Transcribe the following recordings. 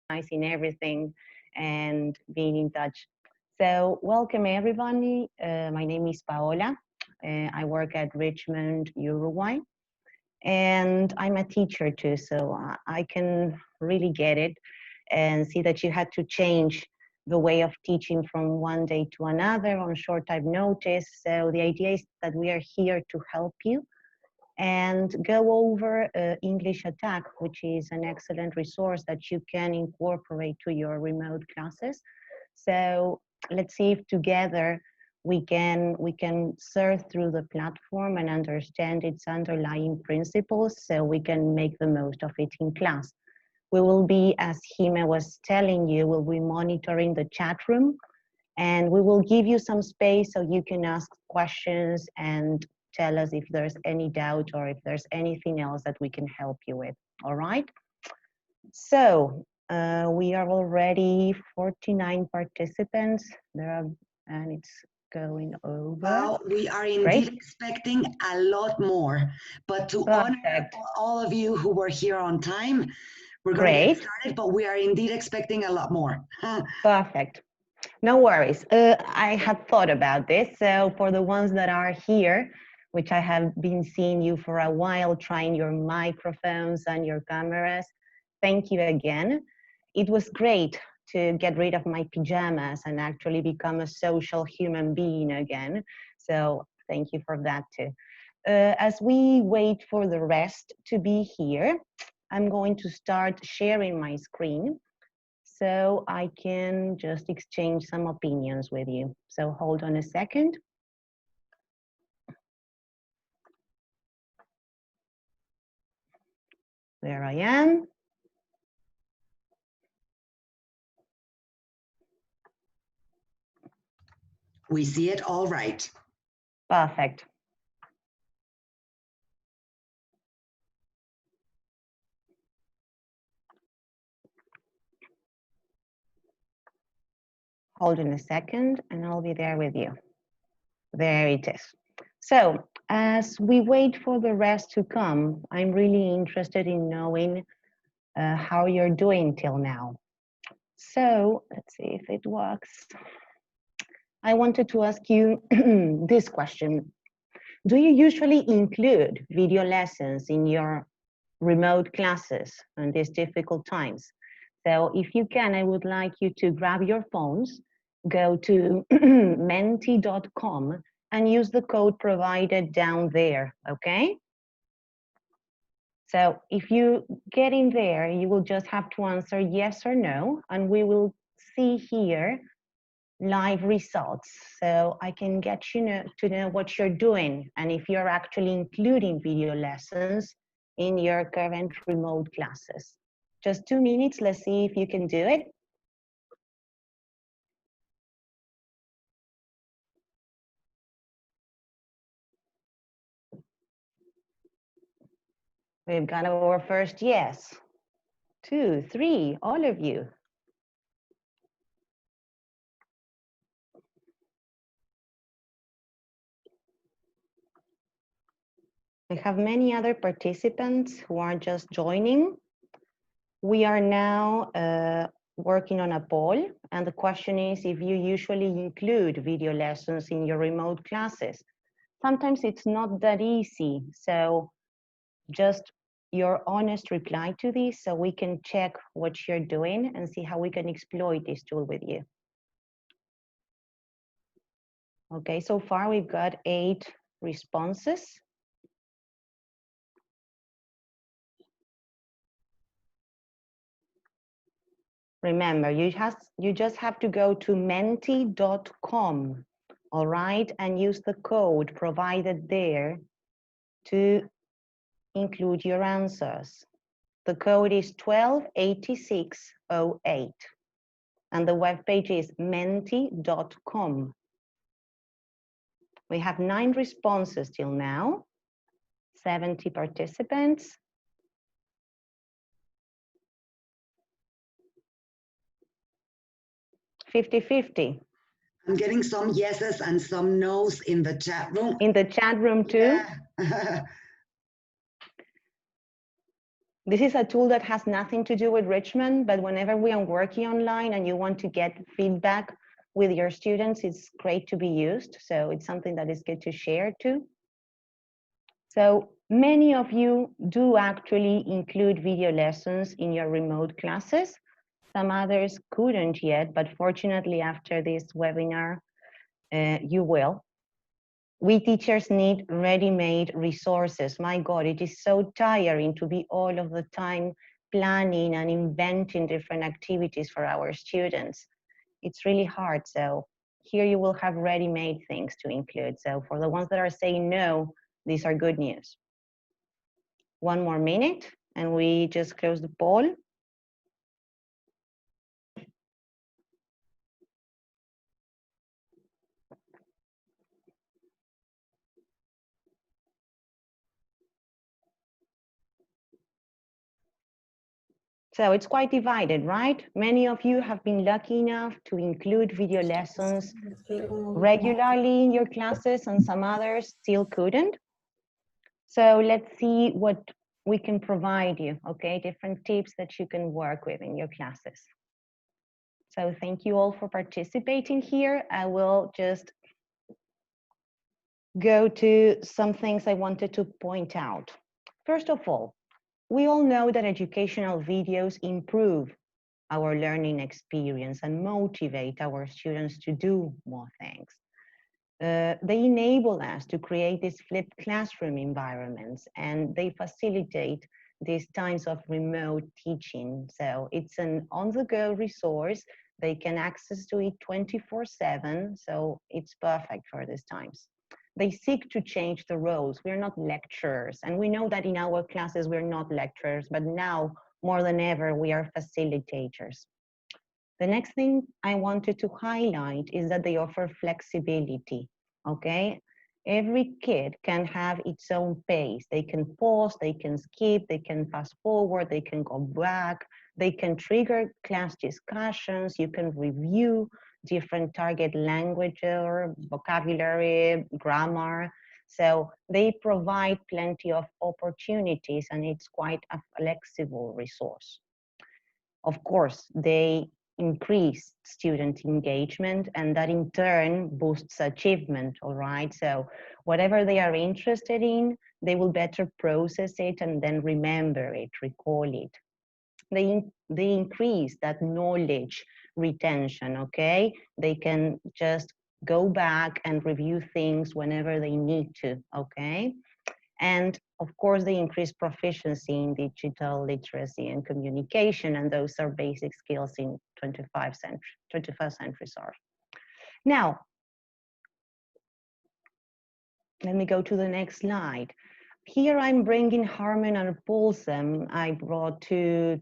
organizing everything and being in touch. So welcome everybody. My name is Paola. I work at Richmond, Uruguay, and I'm a teacher too, so I can really get it and see that you had to change the way of teaching from one day to another on short time notice. So the idea is that we are here to help you and go over English Attack, which is an excellent resource that you can incorporate to your remote classes. So let's see if together we can surf through the platform and understand its underlying principles so we can make the most of it in class. We will be, as Hime was telling you, we'll be monitoring the chat room, and we will give you some space so you can ask questions and tell us if there's any doubt or if there's anything else that we can help you with, all right? So we are already 49 participants there are, and it's going over. Well, we are indeed expecting a lot more, but to honor all of you who were here on time, we're going to get started, but we are indeed expecting a lot more. Perfect. No worries. I had thought about this. So for the ones that are here, which I have been seeing you for a while, trying your microphones and your cameras, thank you again. It was great to get rid of my pajamas and actually become a social human being again. So thank you for that too. As we wait for the rest to be here, I'm going to start sharing my screen so I can just exchange some opinions with you. So hold on a second. There I am. We see it all right. Perfect. Hold on a second and I'll be there with you. There it is. So as we wait for the rest to come, I'm really interested in knowing how you're doing till now. So let's see if it works. I wanted to ask you this question. Do you usually include video lessons in your remote classes in these difficult times? So if you can, I would like you to grab your phones, go to menti.com and use the code provided down there, okay? So if you get in there, you will just have to answer yes or no, and we will see here live results. So I can get you to know what you're doing and if you're actually including video lessons in your current remote classes. Just 2 minutes, let's see if you can do it. We've got our first yes. 2, 3, all of you. We have many other participants who are just joining. We are now working on a poll, and the question is if you usually include video lessons in your remote classes. Sometimes it's not that easy, so just your honest reply to this so we can check what you're doing and see how we can exploit this tool with you. Okay, so far we've got 8 responses. Remember, you just have to go to menti.com, all right, and use the code provided there to include your answers. The code is 128608, and the webpage is menti.com. We have 9 responses till now, 70 participants. 50-50. I'm getting some yeses and some nos in the chat room. In the chat room too? Yeah. This is a tool that has nothing to do with Richmond, but whenever we are working online and you want to get feedback with your students, it's great to be used. So it's something that is good to share too. So many of you do actually include video lessons in your remote classes. Some others couldn't yet, but fortunately after this webinar, you will. We teachers need ready-made resources. My God, it is so tiring to be all of the time planning and inventing different activities for our students. It's really hard. So here you will have ready-made things to include. So for the ones that are saying no, these are good news. One more minute and we just close the poll. So it's quite divided, right? Many of you have been lucky enough to include video lessons regularly in your classes and some others still couldn't. So let's see what we can provide you, okay? Different tips that you can work with in your classes. So thank you all for participating here. I will just go to some things I wanted to point out. First of all, we all know that educational videos improve our learning experience and motivate our students to do more things. They enable us to create these flipped classroom environments and they facilitate these times of remote teaching. So it's an on-the-go resource. They can access to it 24/7, so it's perfect for these times. They seek to change the roles. We're not lecturers, and we know that in our classes we're not lecturers, but now more than ever we are facilitators. The next thing I wanted to highlight is that they offer flexibility, okay? Every kid can have its own pace. They can pause, they can skip, they can fast forward, they can go back, they can trigger class discussions, you can review different target language or vocabulary, grammar. So they provide plenty of opportunities and it's quite a flexible resource. Of course, they increase student engagement and that in turn boosts achievement, all right? So whatever they are interested in, they will better process it and then remember it, recall it. They increase that knowledge retention, okay? They can just go back and review things whenever they need to, okay? And of course, they increase proficiency in digital literacy and communication, and those are basic skills in 21st century, sorry. Now, let me go to the next slide. Here I'm bringing Harmon and Paulsen. I brought two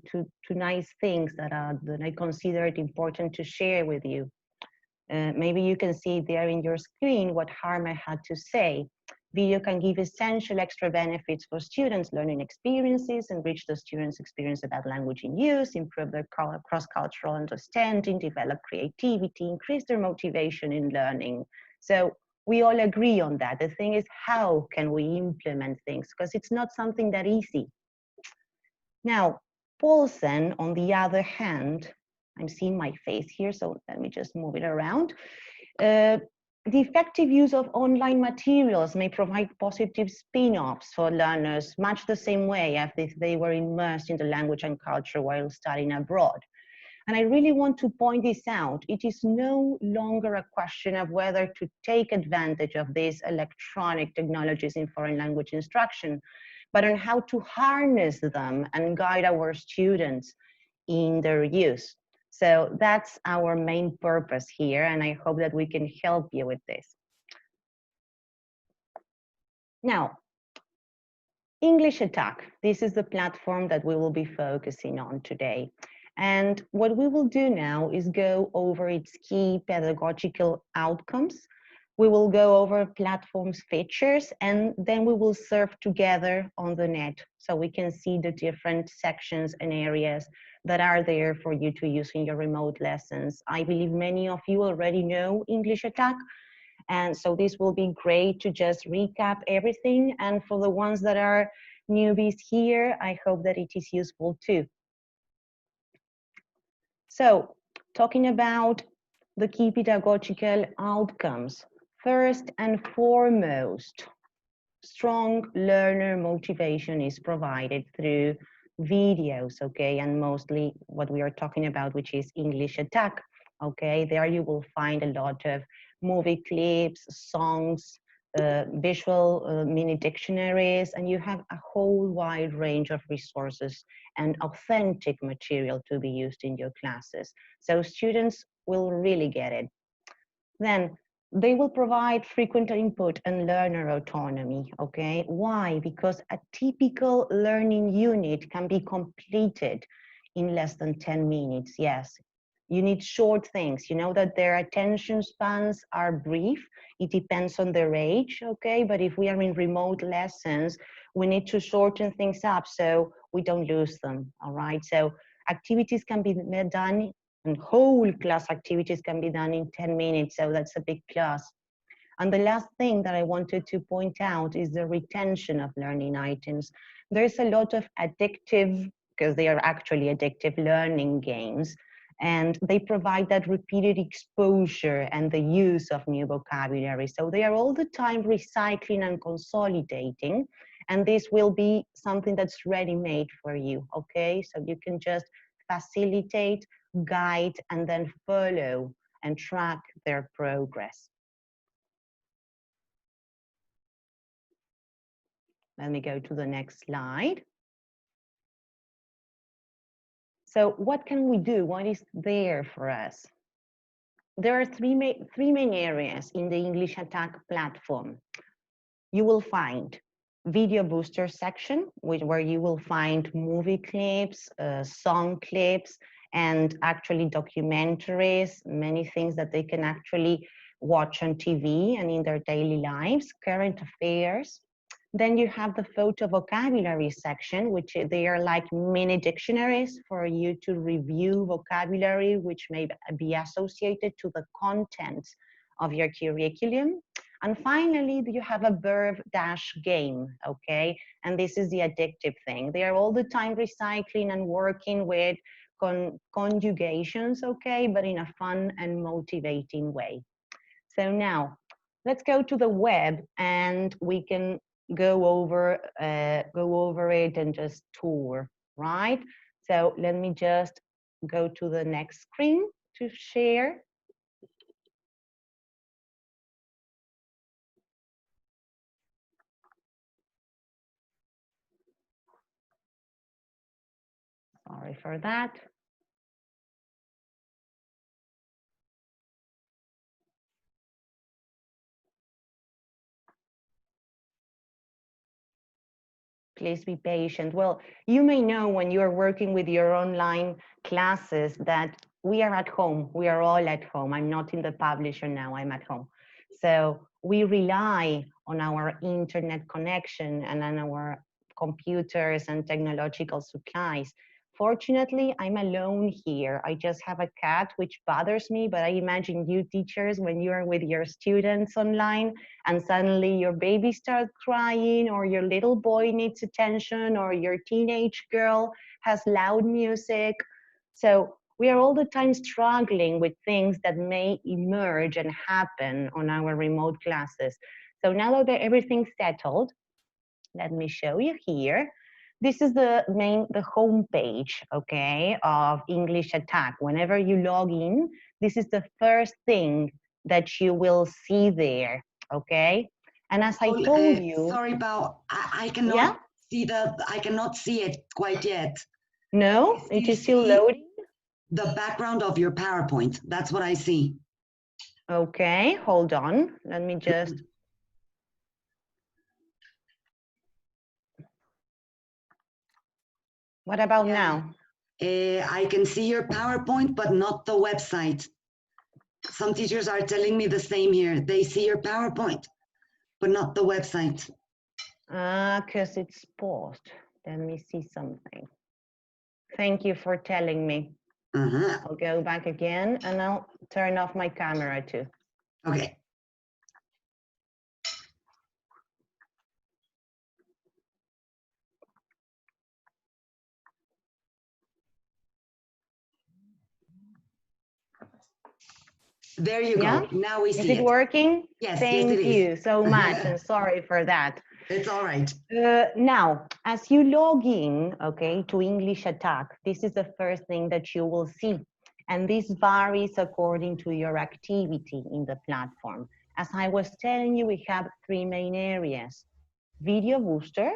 nice things that I considered important to share with you. Maybe you can see there in your screen what Harmon had to say. Video can give essential extra benefits for students' learning experiences, enrich the students' experience about language in use, improve their cross-cultural understanding, develop creativity, increase their motivation in learning. So we all agree on that. The thing is, how can we implement things? Because it's not something that easy. Now, Paulsen, on the other hand, I'm seeing my face here, so let me just move it around. The effective use of online materials may provide positive spin-offs for learners, much the same way as if they were immersed in the language and culture while studying abroad. And I really want to point this out. It is no longer a question of whether to take advantage of these electronic technologies in foreign language instruction, but on how to harness them and guide our students in their use. So that's our main purpose here, and I hope that we can help you with this. Now, English Attack. This is the platform that we will be focusing on today. And what we will do now is go over its key pedagogical outcomes. We will go over platform's features, and then we will surf together on the net so we can see the different sections and areas that are there for you to use in your remote lessons. I believe many of you already know English Attack, and so this will be great to just recap everything. And for the ones that are newbies here, I hope that it is useful too. So, talking about the key pedagogical outcomes. First and foremost, strong learner motivation is provided through videos, okay, and mostly what we are talking about, which is English Attack, okay. There you will find a lot of movie clips, songs, visual mini dictionaries, and you have a whole wide range of resources and authentic material to be used in your classes. So students will really get it. Then they will provide frequent input and learner autonomy, okay? Why? Because a typical learning unit can be completed in less than 10 minutes, yes. You need short things. You know that their attention spans are brief. It depends on their age, okay? But if we are in remote lessons, we need to shorten things up so we don't lose them, all right? So activities can be done, and whole class activities can be done in 10 minutes, so that's a big plus. And the last thing that I wanted to point out is the retention of learning items. There's a lot of addictive, because they are actually addictive learning games, and they provide that repeated exposure and the use of new vocabulary. So they are all the time recycling and consolidating, and this will be something that's ready-made for you, okay? So you can just facilitate, guide, and then follow and track their progress. Let me go to the next slide. So what can we do? What is there for us? There are three main areas in the English Attack platform. You will find video booster section, where you will find movie clips, song clips, and actually documentaries, many things that they can actually watch on TV and in their daily lives, current affairs. Then you have the photo vocabulary section, which they are like mini dictionaries for you to review vocabulary, which may be associated to the content of your curriculum. And finally, you have a verb dash game, okay? And this is the addictive thing. They are all the time recycling and working with conjugations, okay? But in a fun and motivating way. So now, let's go to the web and we can go over it and just tour, right? So let me just go to the next screen to share. Sorry for that. Please be patient. Well, you may know when you are working with your online classes that we are at home. We are all at home. I'm not in the publisher now, I'm at home. So we rely on our internet connection and on our computers and technological supplies. Fortunately, I'm alone here. I just have a cat, which bothers me, but I imagine you teachers, when you are with your students online and suddenly your baby starts crying, or your little boy needs attention, or your teenage girl has loud music. So we are all the time struggling with things that may emerge and happen on our remote classes. So now that everything's settled, let me show you here. This is the home page, okay, of English Attack. Whenever you log in, this is the first thing that you will see there, okay? And as I told you, sorry, Pao, I cannot see I cannot see it quite yet. No, it is still loading. The background of your PowerPoint, that's what I see. Okay, hold on. Let me just. What about now? I can see your PowerPoint, but not the website. Some teachers are telling me the same here. They see your PowerPoint, but not the website. Because it's paused. Let me see something. Thank you for telling me. I'll go back again and I'll turn off my camera too. Okay. There you Yeah? go. Now we see Is it working? Yes, Thank yes, it is. you so much, and sorry for that. It's all right. Now, as you log in, okay, to English Attack, this is the first thing that you will see. And this varies according to your activity in the platform. As I was telling you, we have three main areas. Video booster,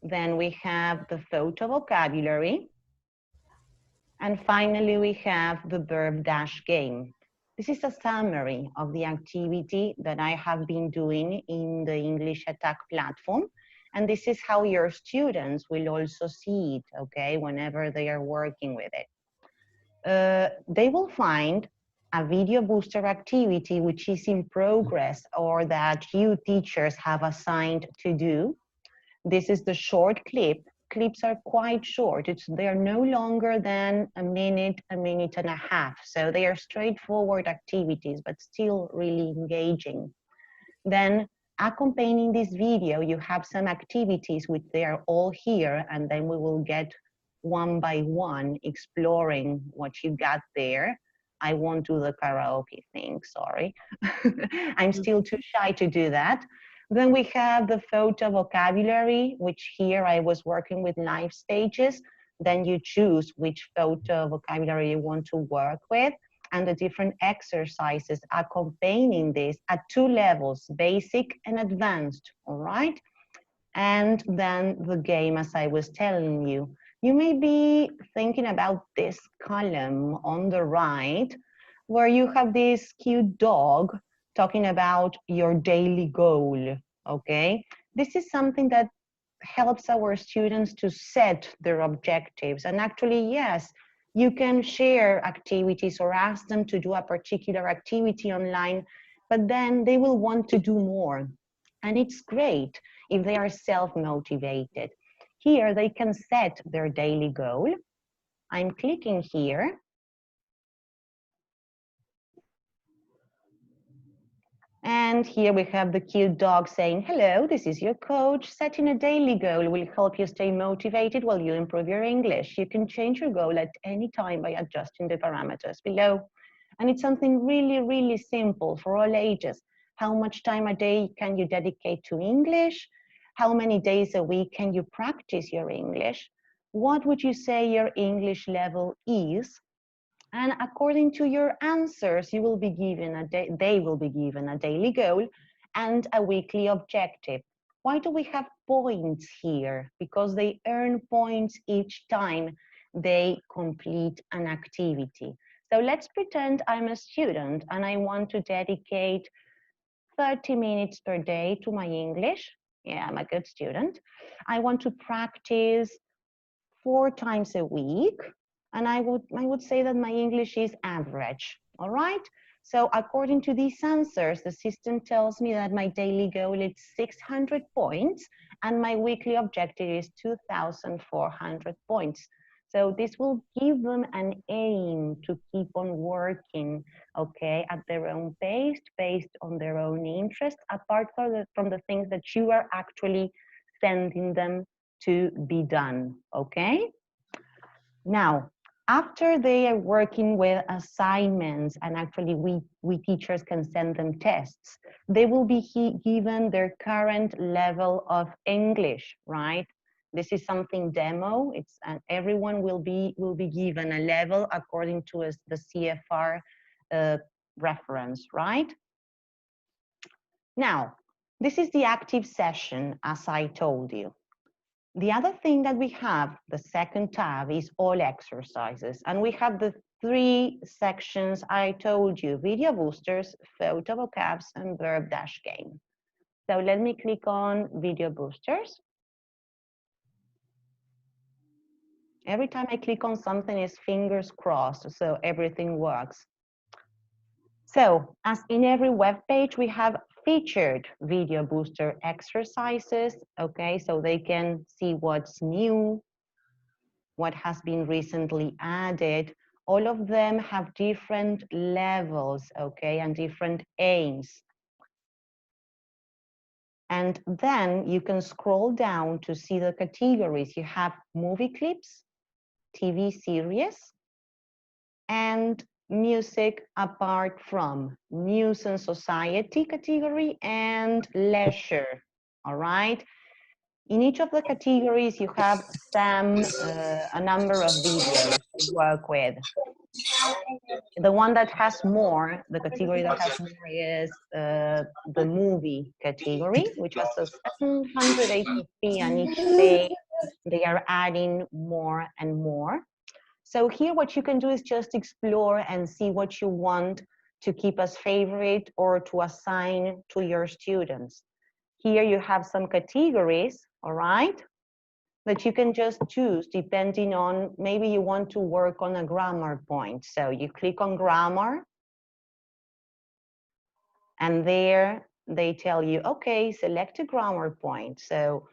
then we have the photo vocabulary, and finally we have the verb dash game. This is a summary of the activity that I have been doing in the English Attack platform. And this is how your students will also see it, okay, whenever they are working with it. They will find a video booster activity which is in progress or that you teachers have assigned to do. This is the short clip. Clips are quite short. They're no longer than a minute and a half. So they are straightforward activities, but still really engaging. Then accompanying this video, you have some activities which they are all here, and then we will get one by one exploring what you got there. I won't do the karaoke thing, sorry. I'm still too shy to do that. Then we have the photo vocabulary, which here I was working with live stages. Then you choose which photo vocabulary you want to work with, and the different exercises accompanying this at two levels, basic and advanced, all right? And then the game, as I was telling you. You may be thinking about this column on the right, where you have this cute dog talking about your daily goal, okay? This is something that helps our students to set their objectives. And actually, yes, you can share activities or ask them to do a particular activity online, but then they will want to do more. And it's great if they are self-motivated. Here, they can set their daily goal. I'm clicking here. And here we have the cute dog saying, hello, this is your coach. Setting a daily goal will help you stay motivated while you improve your English. You can change your goal at any time by adjusting the parameters below. And it's something really, really simple for all ages. How much time a day can you dedicate to English? How many days a week can you practice your English? What would you say your English level is? And according to your answers, you will be given they will be given a daily goal and a weekly objective. Why do we have points here? Because they earn points each time they complete an activity. So let's pretend I'm a student and I want to dedicate 30 minutes per day to my English. Yeah, I'm a good student. I want to practice 4 times a week, and I would say that my English is average, all right? So according to these answers, the system tells me that my daily goal is 600 points, and my weekly objective is 2,400 points. So this will give them an aim to keep on working, okay, at their own pace, based on their own interests, apart from the things that you are actually sending them to be done, okay? Now, after they are working with assignments, and actually we teachers can send them tests, they will be given their current level of English, right? This is something demo. And everyone will be given a level according to the CFR reference, right? Now, this is the active session, as I told you. The other thing that we have, the second tab, is all exercises. And we have the 3 sections I told you: video boosters, photo vocabs, and verb dash game. So let me click on video boosters. Every time I click on something, it's fingers crossed, so everything works. So as in every web page, we have featured video booster exercises, okay, so they can see what's new, what has been recently added. All of them have different levels, okay, and different aims. And then you can scroll down to see the categories. You have movie clips, TV series, and music apart from, news and society category, and leisure, all right? In each of the categories, you have a number of videos to work with. The one that has more, the category that has more is the movie category, which has a 783, and each day they are adding more and more. So here what you can do is just explore and see what you want to keep as favorite or to assign to your students. Here you have some categories, all right, that you can just choose depending on, maybe you want to work on a grammar point. So you click on grammar, and there they tell you, okay, select a grammar point. So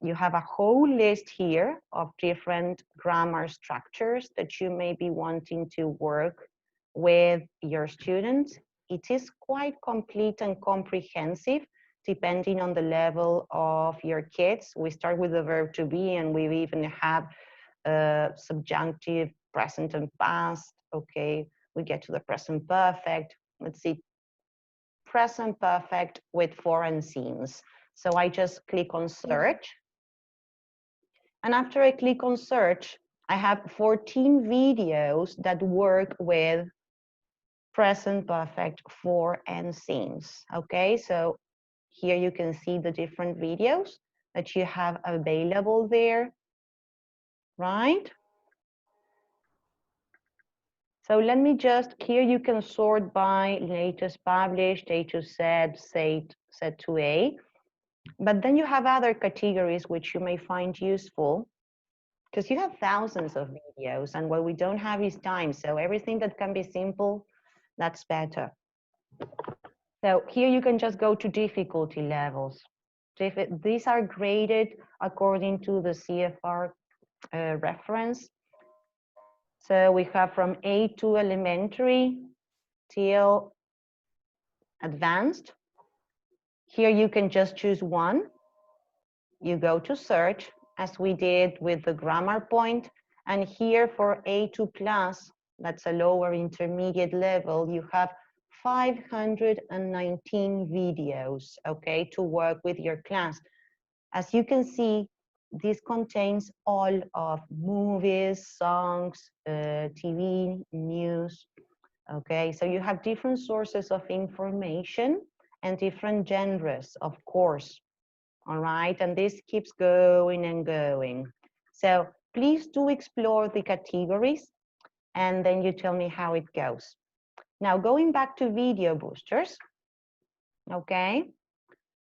you have a whole list here of different grammar structures that you may be wanting to work with your students. It is quite complete and comprehensive depending on the level of your kids. We start with the verb to be, and we even have subjunctive, present and past. Okay, we get to the present perfect. Let's see, present perfect with foreign scenes. So I just click on search. And after I click on search, I have 14 videos that work with present perfect for and since. Okay, so here you can see the different videos that you have available there, right? So let me just, here you can sort by latest published, A to Z, set to A. But then you have other categories which you may find useful, because you have thousands of videos, and what we don't have is time. So everything that can be simple, that's better. So here you can just go to difficulty levels. These are graded according to the CFR reference. So we have from A2 elementary till advanced. Here you can just choose one. You go to search, as we did with the grammar point, and here for A2 plus, that's a lower intermediate level, you have 519 videos, okay, to work with your class. As you can see, this contains all of movies, songs, TV, news, okay? So you have different sources of information and different genres, of course, all right? And this keeps going and going. So please do explore the categories, and then you tell me how it goes. Now, going back to video boosters, okay?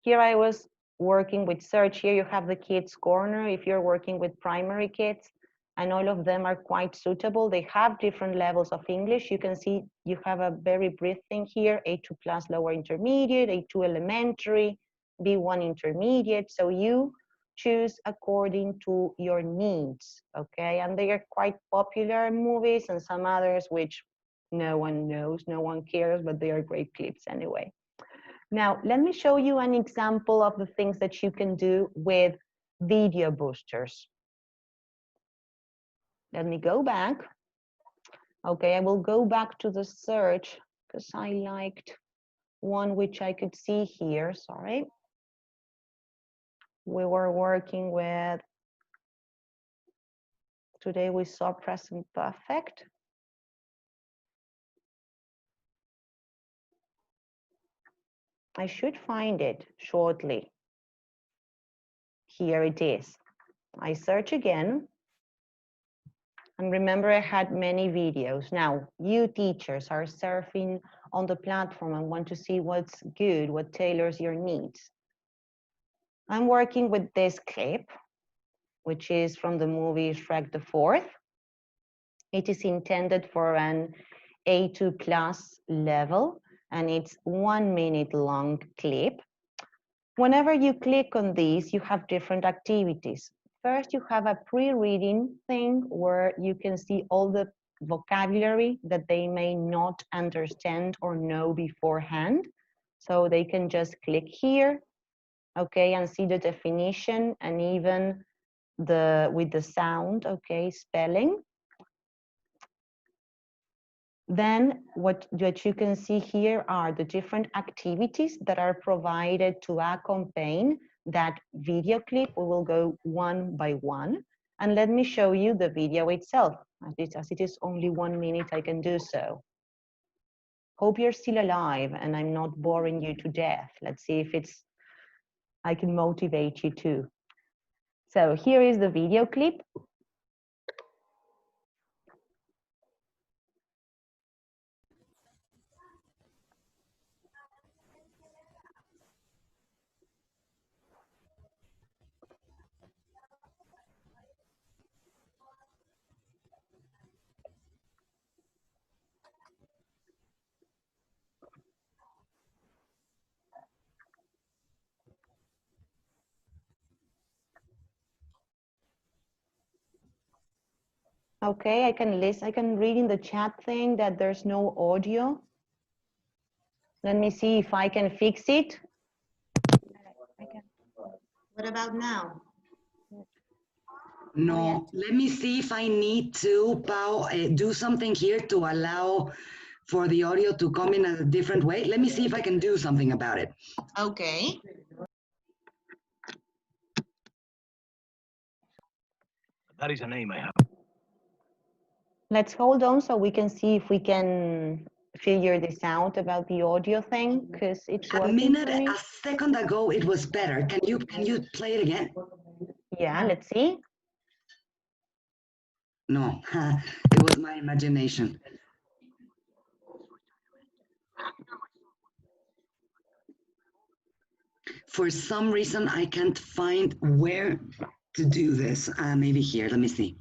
Here I was working with search. Here you have the kids corner if you're working with primary kids, and all of them are quite suitable. They have different levels of English. You can see you have a very brief thing here, A2 plus lower intermediate, A2 elementary, B1 intermediate. So you choose according to your needs, okay? And they are quite popular movies, and some others which no one knows, no one cares, but they are great clips anyway. Now, let me show you an example of the things that you can do with video boosters. Let me go back. Okay, I will go back to the search because I liked one which I could see here, sorry. We were working with, today we saw present perfect. I should find it shortly. Here it is. I search again. And remember, I had many videos. Now, you teachers are surfing on the platform and want to see what's good, what tailors your needs. I'm working with this clip, which is from the movie Shrek the Fourth. It is intended for an A2 plus level, and it's 1 minute long clip. Whenever you click on these, you have different activities. First, you have a pre-reading thing where you can see all the vocabulary that they may not understand or know beforehand. So they can just click here, okay, and see the definition and even with the sound, okay, spelling. Then what you can see here are the different activities that are provided to accompany that video clip. We will go one by one. And let me show you the video itself. As it is only 1 minute, I can do so. Hope you're still alive and I'm not boring you to death. Let's see if I can motivate you too. So here is the video clip. Okay, I can listen. I can read in the chat thing that there's no audio. Let me see if I can fix it. What about now? No, let me see if I need to, Pau, do something here to allow for the audio to come in a different way. Let me see if I can do something about it. Okay. That is a name I have. Let's hold on so we can see if we can figure this out about the audio thing, because it's working for me. A second ago, it was better. Can you play it again? Yeah, let's see. No, it was my imagination. For some reason, I can't find where to do this. Maybe here, let me see.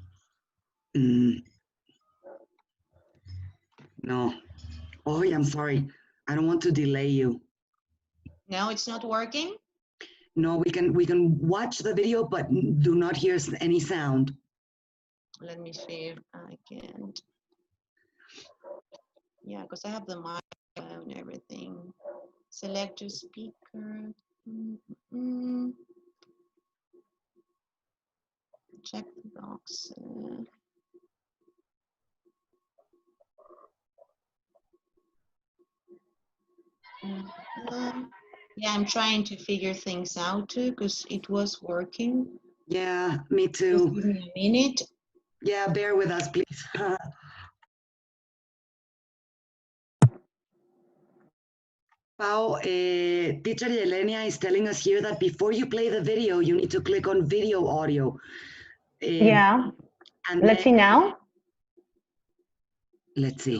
No. Oh, I'm sorry. I don't want to delay you. No, it's not working? No, we can watch the video, but do not hear any sound. Let me see if I can. Yeah, because I have the microphone and everything. Select your speaker. Check the box. Yeah, I'm trying to figure things out too because it was working. Yeah, me too. Just give me a minute. Yeah, bear with us, please. Pau, teacher Yelenia is telling us here that before you play the video, you need to click on video audio. Yeah. And let's see now. Let's see.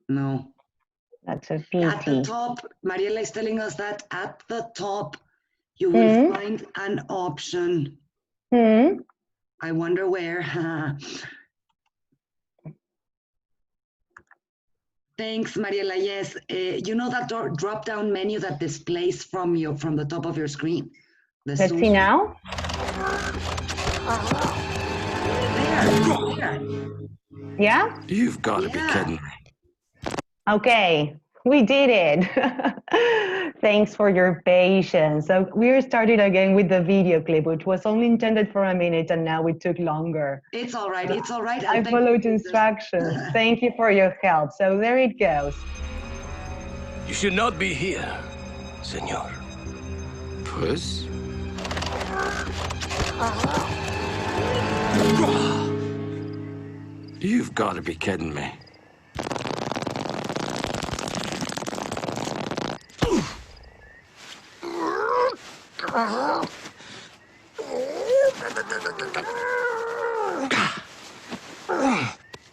No. That's a pity. At the top, Mariela is telling us that at the top, you will find an option. I wonder where. Thanks, Mariela. Yes, you know that drop-down menu that displays from the top of your screen. Let's see now. There. Yeah? You've got to be kidding me. Okay, we did it. Thanks for your patience. So we're starting again with the video clip, which was only intended for a minute, and now it took longer. It's all right. It's all right. I followed instructions. Thank you for your help. So there it goes. You should not be here, senor. Puss? You've got to be kidding me.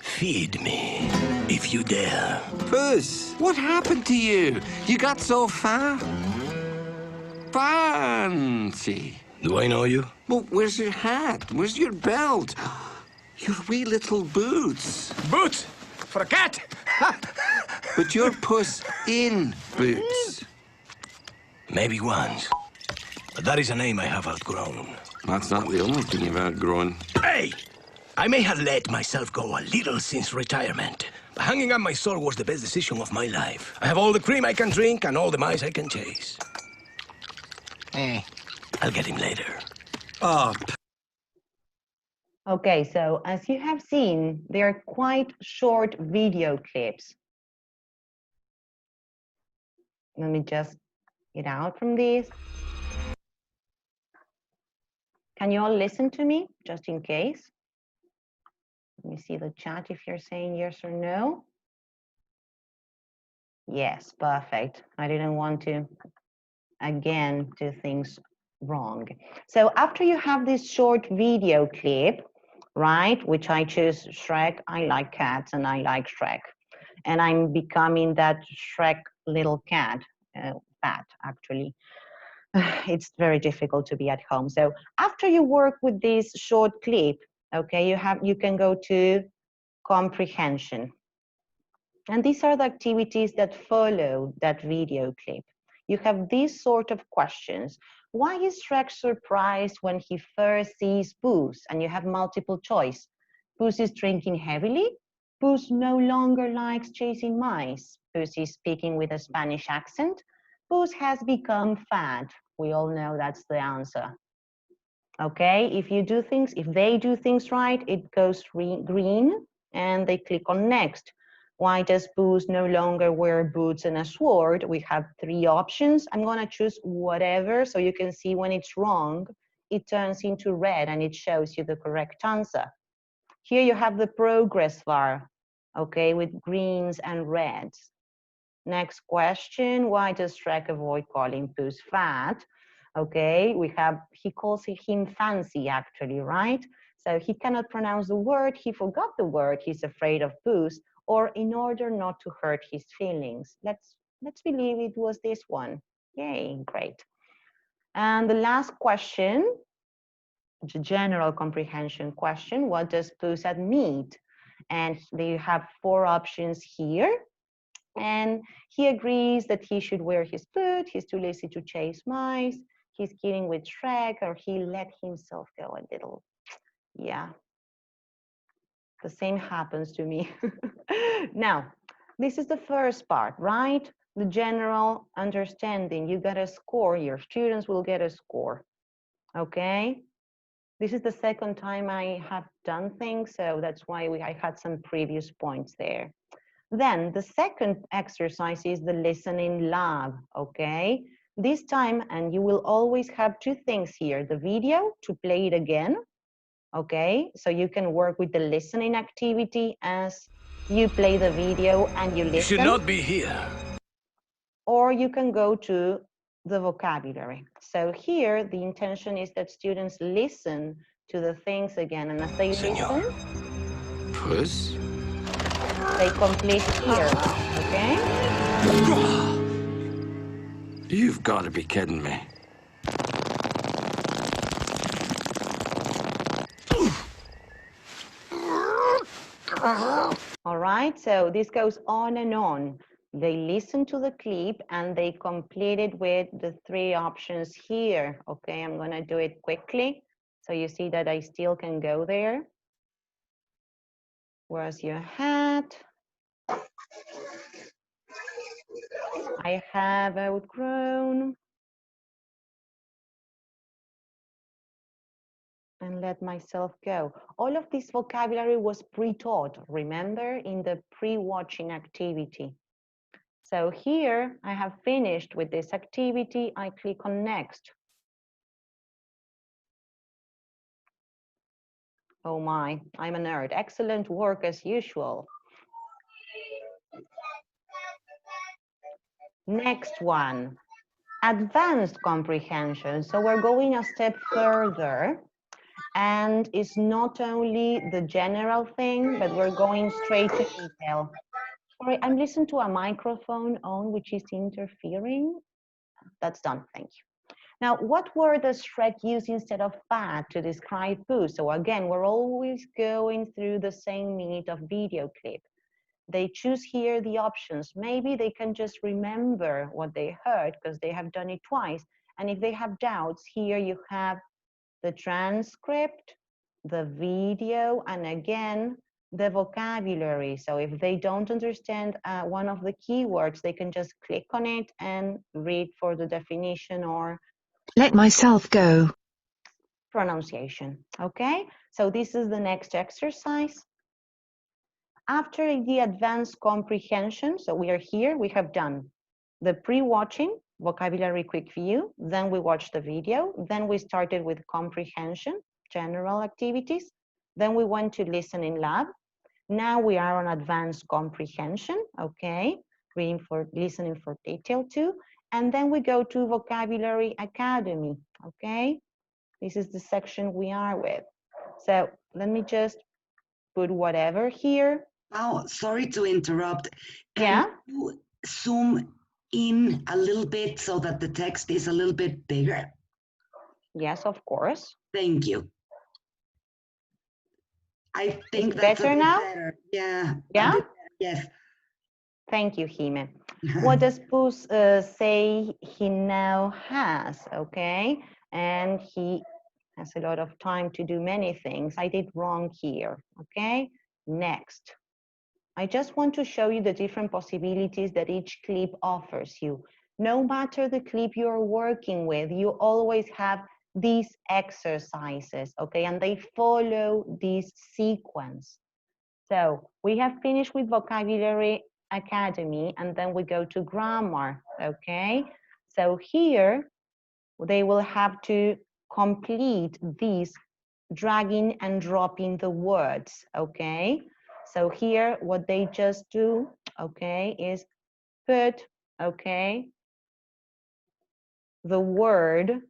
Feed me, if you dare. Puss, what happened to you? You got so fat. Fancy. Do I know you? Well, where's your hat? Where's your belt? Your wee little boots. Boots? For a cat? But you're Puss in Boots. Maybe once. But that is a name I have outgrown. That's not the only thing you've outgrown. Hey! I may have let myself go a little since retirement, but hanging on my soul was the best decision of my life. I have all the cream I can drink and all the mice I can chase. I'll get him later. Oh. Okay, so as you have seen, they are quite short video clips. Let me just get out from this. Can you all listen to me, just in case? Let me see the chat if you're saying yes or no. Yes, perfect. I didn't want to, again, do things wrong. So after you have this short video clip, right, which I choose Shrek, I like cats and I like Shrek. And I'm becoming that Shrek little cat, fat, actually. It's very difficult to be at home. So after you work with this short clip, okay, you can go to comprehension. And these are the activities that follow that video clip. You have these sort of questions. Why is Shrek surprised when he first sees Puss? And you have multiple choice. Puss is drinking heavily. Puss no longer likes chasing mice. Puss is speaking with a Spanish accent. Puss has become fat. We all know that's the answer. Okay, if they do things right, it goes green and they click on next. Why does Puss no longer wear boots and a sword? We have 3 options. I'm gonna choose whatever so you can see when it's wrong, it turns into red and it shows you the correct answer. Here you have the progress bar, okay, with greens and reds. Next question, why does Shrek avoid calling Puss fat? Okay, he calls him fancy actually, right? So he cannot pronounce the word, he forgot the word, he's afraid of Puss, or in order not to hurt his feelings. Let's believe it was this one. Yay, great. And the last question, the general comprehension question, what does Puss admit? And they have 4 options here. And he agrees that he should wear his boot, he's too lazy to chase mice, he's kidding with Shrek, or he let himself go a little. Yeah, the same happens to me. Now, this is the first part, right? The general understanding, you get a score, your students will get a score, okay? This is the second time I have done things, so that's why I had some previous points there. Then the second exercise is the listening lab, okay? This time, and you will always have 2 things here, the video to play it again, okay? So you can work with the listening activity as you play the video and you listen. You should not be here. Or you can go to the vocabulary. So here, the intention is that students listen to the things again, and as they listen, Puss? they complete here, okay? You've got to be kidding me. All right, so this goes on and on. They listen to the clip and they complete it with the 3 options here. Okay, I'm gonna do it quickly. So you see that I still can go there. Where's your hat? I have outgrown. And let myself go. All of this vocabulary was pre-taught, remember, in the pre-watching activity. So here I have finished with this activity. I click on next. Oh my, I'm a nerd. Excellent work as usual. Next one, advanced comprehension. So we're going a step further, and it's not only the general thing, but we're going straight to detail. Sorry, I'm listening to a microphone on which is interfering. That's done, thank you. Now, what word does Shrek use instead of fat to describe Puss? So again, we're always going through the same minute of video clip. They choose here the options. Maybe they can just remember what they heard because they have done it twice. And if they have doubts, here you have the transcript, the video, and again, the vocabulary. So if they don't understand one of the keywords, they can just click on it and read for the definition or let myself go. pronunciation. Okay, so this is the next exercise. After the advanced comprehension, so we are here, we have done the pre-watching, vocabulary quick view, then we watched the video, then we started with comprehension, general activities, then we went to listening lab. Now we are on advanced comprehension, okay, listening for detail 2, and then we go to vocabulary academy, okay. This is the section we are with. So let me just put whatever here. Oh, sorry to interrupt. Yeah. Can you zoom in a little bit so that the text is a little bit bigger? Yes, of course. Thank you. I think that's better now? Better. Yeah. Yeah. Yes. Thank you, Jime. What does Pus say he now has? Okay, and he has a lot of time to do many things. I did wrong here. Okay, next. I just want to show you the different possibilities that each clip offers you. No matter the clip you're working with, you always have these exercises, okay? And they follow this sequence. So we have finished with vocabulary academy, and then we go to grammar, okay? So here, they will have to complete these dragging and dropping the words, okay? So here, what they just do, okay, is put, okay, the word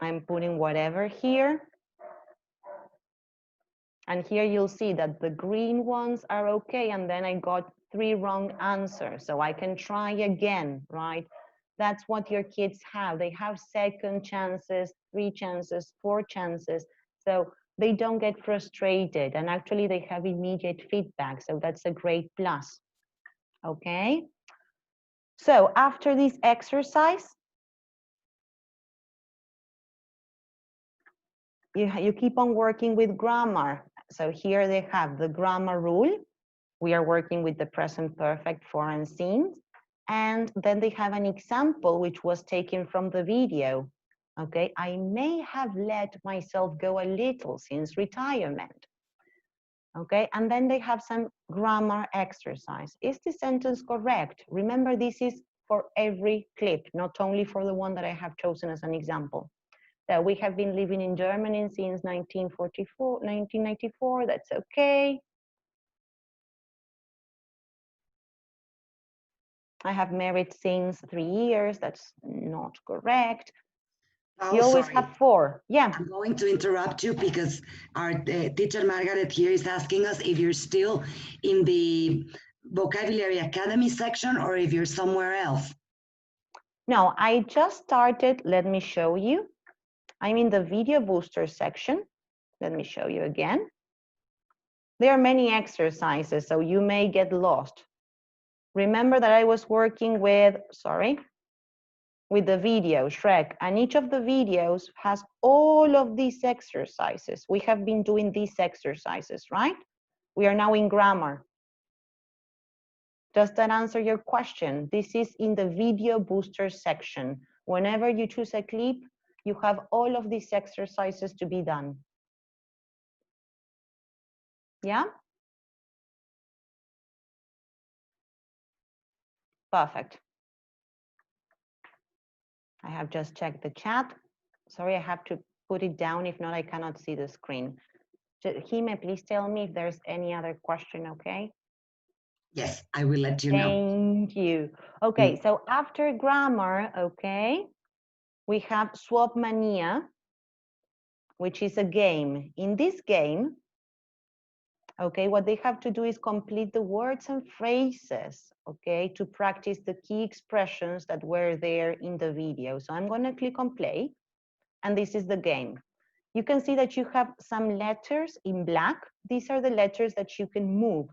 I'm putting whatever here. And here you'll see that the green ones are okay, and then I got 3 wrong answers. So I can try again, right? That's what your kids have. They have second chances, 3 chances, 4 chances. So they don't get frustrated, and actually they have immediate feedback. So that's a great plus, okay? So after this exercise, you keep on working with grammar. So here they have the grammar rule. We are working with the present perfect foreign scenes. And then they have an example which was taken from the video. Okay, I may have let myself go a little since retirement. Okay, and then they have some grammar exercise. Is the sentence correct? Remember, this is for every clip, not only for the one that I have chosen as an example. That we have been living in Germany since 1994, that's okay. I have married since 3 years, that's not correct. Oh, you always sorry. have 4, yeah. I'm going to interrupt you because our teacher Margaret here is asking us if you're still in the Vocabulary Academy section or if you're somewhere else. No, I just started, let me show you. I'm in the video booster section. Let me show you again. There are many exercises, so you may get lost. Remember that I was working with, with the video, Shrek, and each of the videos has all of these exercises. We have been doing these exercises, right? We are now in grammar. Does that answer your question? This is in the video booster section. Whenever you choose a clip, you have all of these exercises to be done. Yeah? Perfect. I have just checked the chat. Sorry, I have to put it down. If not, I cannot see the screen. Jime, please tell me if there's any other question, okay? Yes, I will let you know. Thank you. Okay, so after grammar, okay, we have Swap Mania, which is a game. In this game, okay, what they have to do is complete the words and phrases, okay, to practice the key expressions that were there in the video. So I'm going to click on play, and this is the game. You can see that you have some letters in black. These are the letters that you can move,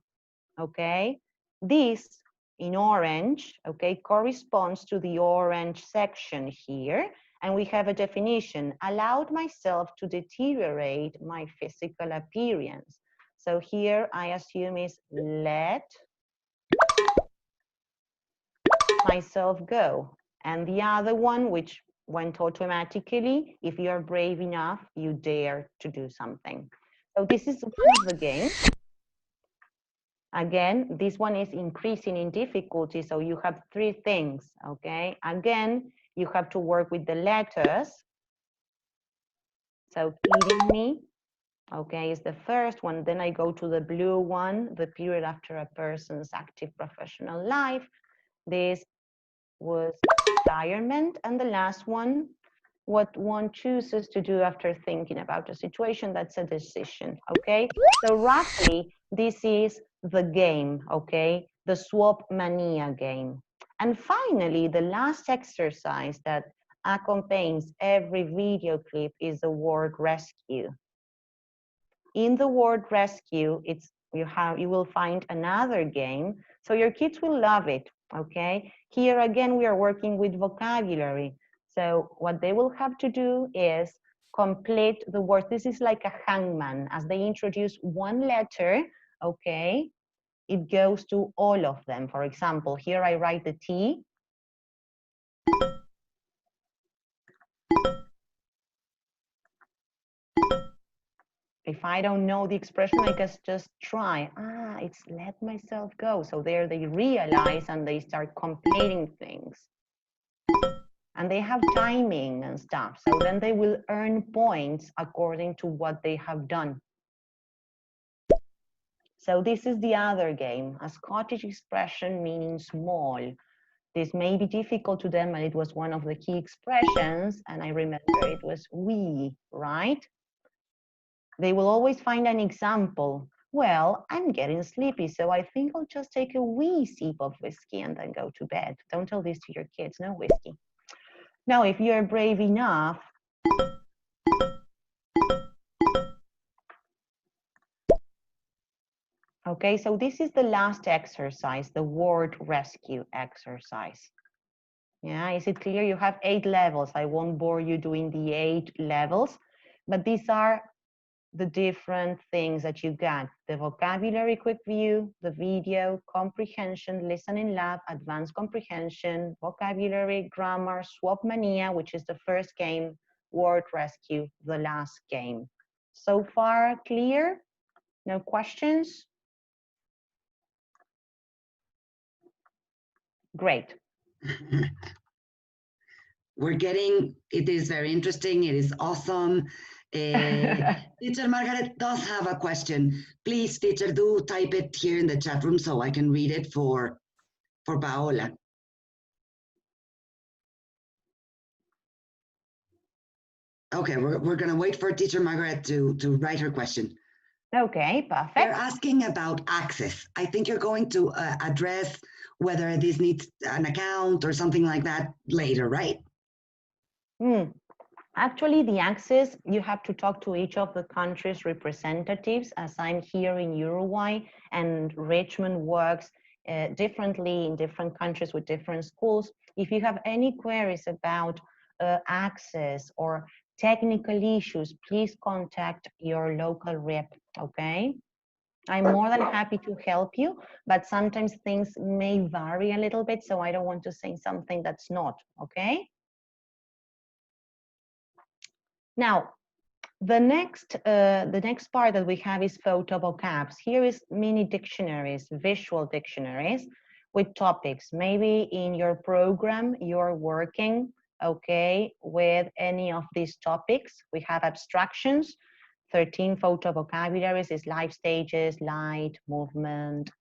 okay? This in orange, okay, corresponds to the orange section here. And we have a definition, allowed myself to deteriorate my physical appearance. So here I assume is let myself go. And the other one, which went automatically, if you are brave enough, you dare to do something. So this is one of the games. Again, this one is increasing in difficulty, so you have 3 things, okay? Again, you have to work with the letters. So kidding me, okay, is the first one. Then I go to the blue one, the period after a person's active professional life. This was retirement. And the last one, what one chooses to do after thinking about a situation, that's a decision, okay? So roughly, this is the game, okay? The swap mania game. And finally, the last exercise that accompanies every video clip is the word rescue. In the word rescue, you will find another game, so your kids will love it, okay? Here again, we are working with vocabulary. So what they will have to do is complete the word. This is like a hangman. As they introduce one letter, okay, it goes to all of them. For example, here I write the T. If I don't know the expression, I can just try. It's let myself go. So there they realize and they start completing things. And they have timing and stuff. So then they will earn points according to what they have done. So this is the other game, a Scottish expression meaning small. This may be difficult to them, and it was one of the key expressions. And I remember it was wee, right? They will always find an example. Well, I'm getting sleepy, so I think I'll just take a wee sip of whiskey and then go to bed. Don't tell this to your kids, no whiskey. Now, if you're brave enough, okay, so this is the last exercise, the word rescue exercise. Yeah, is it clear? You have 8 levels. I won't bore you doing the 8 levels, but these are the different things that you got: the vocabulary quick view, the video, comprehension, listening lab, advanced comprehension, vocabulary, grammar, swap mania, which is the first game, word rescue, the last game. So far clear? No questions? Great. It is very interesting. It is awesome. Teacher Margaret does have a question. Please, teacher, do type it here in the chat room so I can read it for Paola. Okay, we're going to wait for teacher Margaret to write her question. Okay, perfect. They're asking about access. I think you're going to address whether this needs an account or something like that later, right? Actually, the access, you have to talk to each of the country's representatives, as I'm here in Uruguay, and Richmond works differently in different countries with different schools. If you have any queries about access or technical issues, please contact your local rep, okay? I'm more than happy to help you, but sometimes things may vary a little bit, so I don't want to say something that's not, okay? Now, the next part that we have is photo vocabs. Here is mini dictionaries, visual dictionaries with topics. Maybe in your program, you're working, okay, with any of these topics. We have abstractions, 13 photo vocabularies is life stages, light, movement.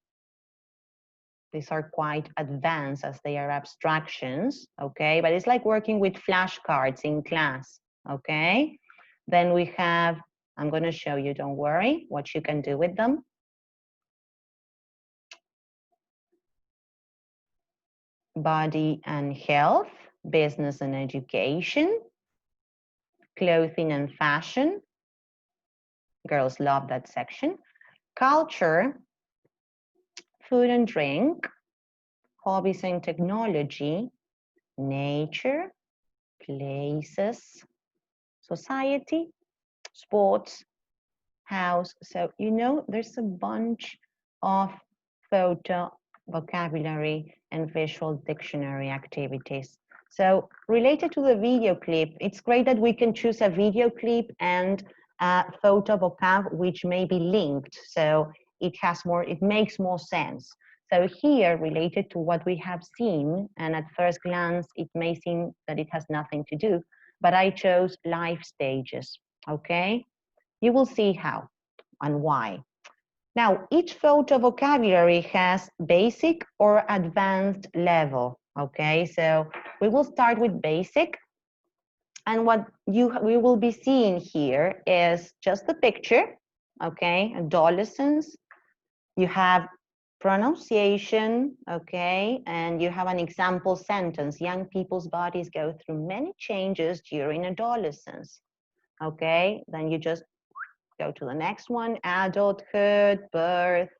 These are quite advanced as they are abstractions, okay? But it's like working with flashcards in class, okay? Then we have, I'm going to show you, don't worry, what you can do with them. Body and health, business and education, clothing and fashion. Girls love that section. Culture, food and drink, hobbies and technology, nature, places, society, sports, house. So, you know, there's a bunch of photo vocabulary and visual dictionary activities. So related to the video clip, it's great that we can choose a video clip and a photo vocab which may be linked. So it makes more sense. So here, related to what we have seen, and at first glance, it may seem that it has nothing to do, but I chose life stages, okay? You will see how and why. Now, each photo vocabulary has basic or advanced level, okay? So we will start with basic, and what we will be seeing here is just the picture, okay? Adolescence, you have pronunciation, okay, and you have an example sentence. Young people's bodies go through many changes during adolescence, okay? Then you just go to the next one, adulthood, birth,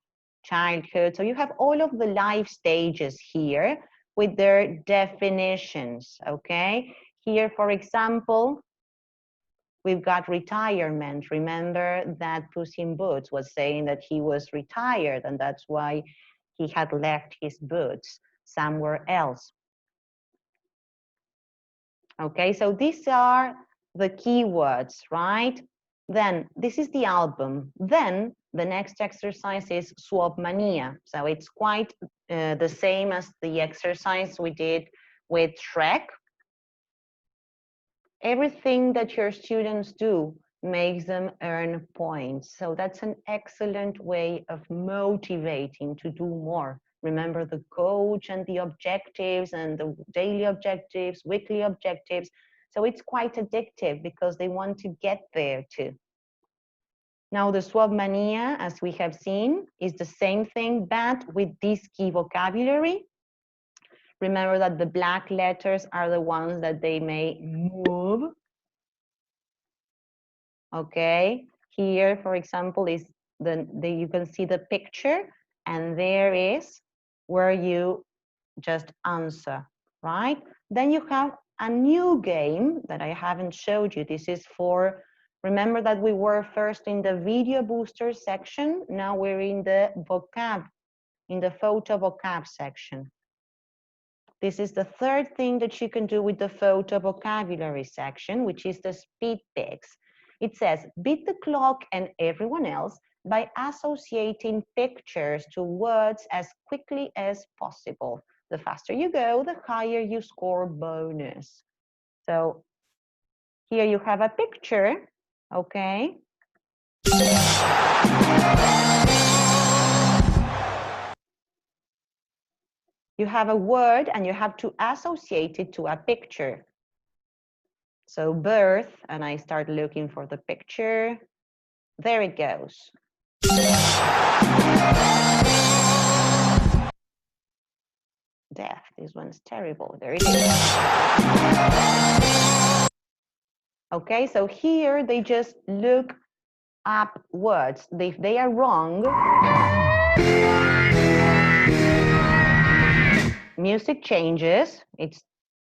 childhood. So you have all of the life stages here with their definitions, okay? Here, for example, we've got retirement. Remember that Puss in Boots was saying that he was retired, and that's why he had left his boots somewhere else. Okay, so these are the keywords, right? Then this is the album. Then the next exercise is Swapmania. So it's quite the same as the exercise we did with Shrek. Everything that your students do makes them earn points. So that's an excellent way of motivating to do more. Remember the coach and the objectives and the daily objectives, weekly objectives. So it's quite addictive because they want to get there too. Now the Swapmania, as we have seen, is the same thing, but with this key vocabulary. Remember that the black letters are the ones that they may move. Okay, here, for example, is you can see the picture, and there is where you just answer, right? Then you have a new game that I haven't showed you. This is for, remember that we were first in the video booster section. Now we're in the vocab, in the photo vocab section. This is the third thing that you can do with the photo vocabulary section, which is the speed picks. It says, beat the clock and everyone else by associating pictures to words as quickly as possible. The faster you go, the higher you score bonus. So here you have a picture, okay? You have a word and you have to associate it to a picture. So birth, and I start looking for the picture. There it goes. Death, this one's terrible. There it is. Okay, so here they just look up words. If they are wrong, music changes. It's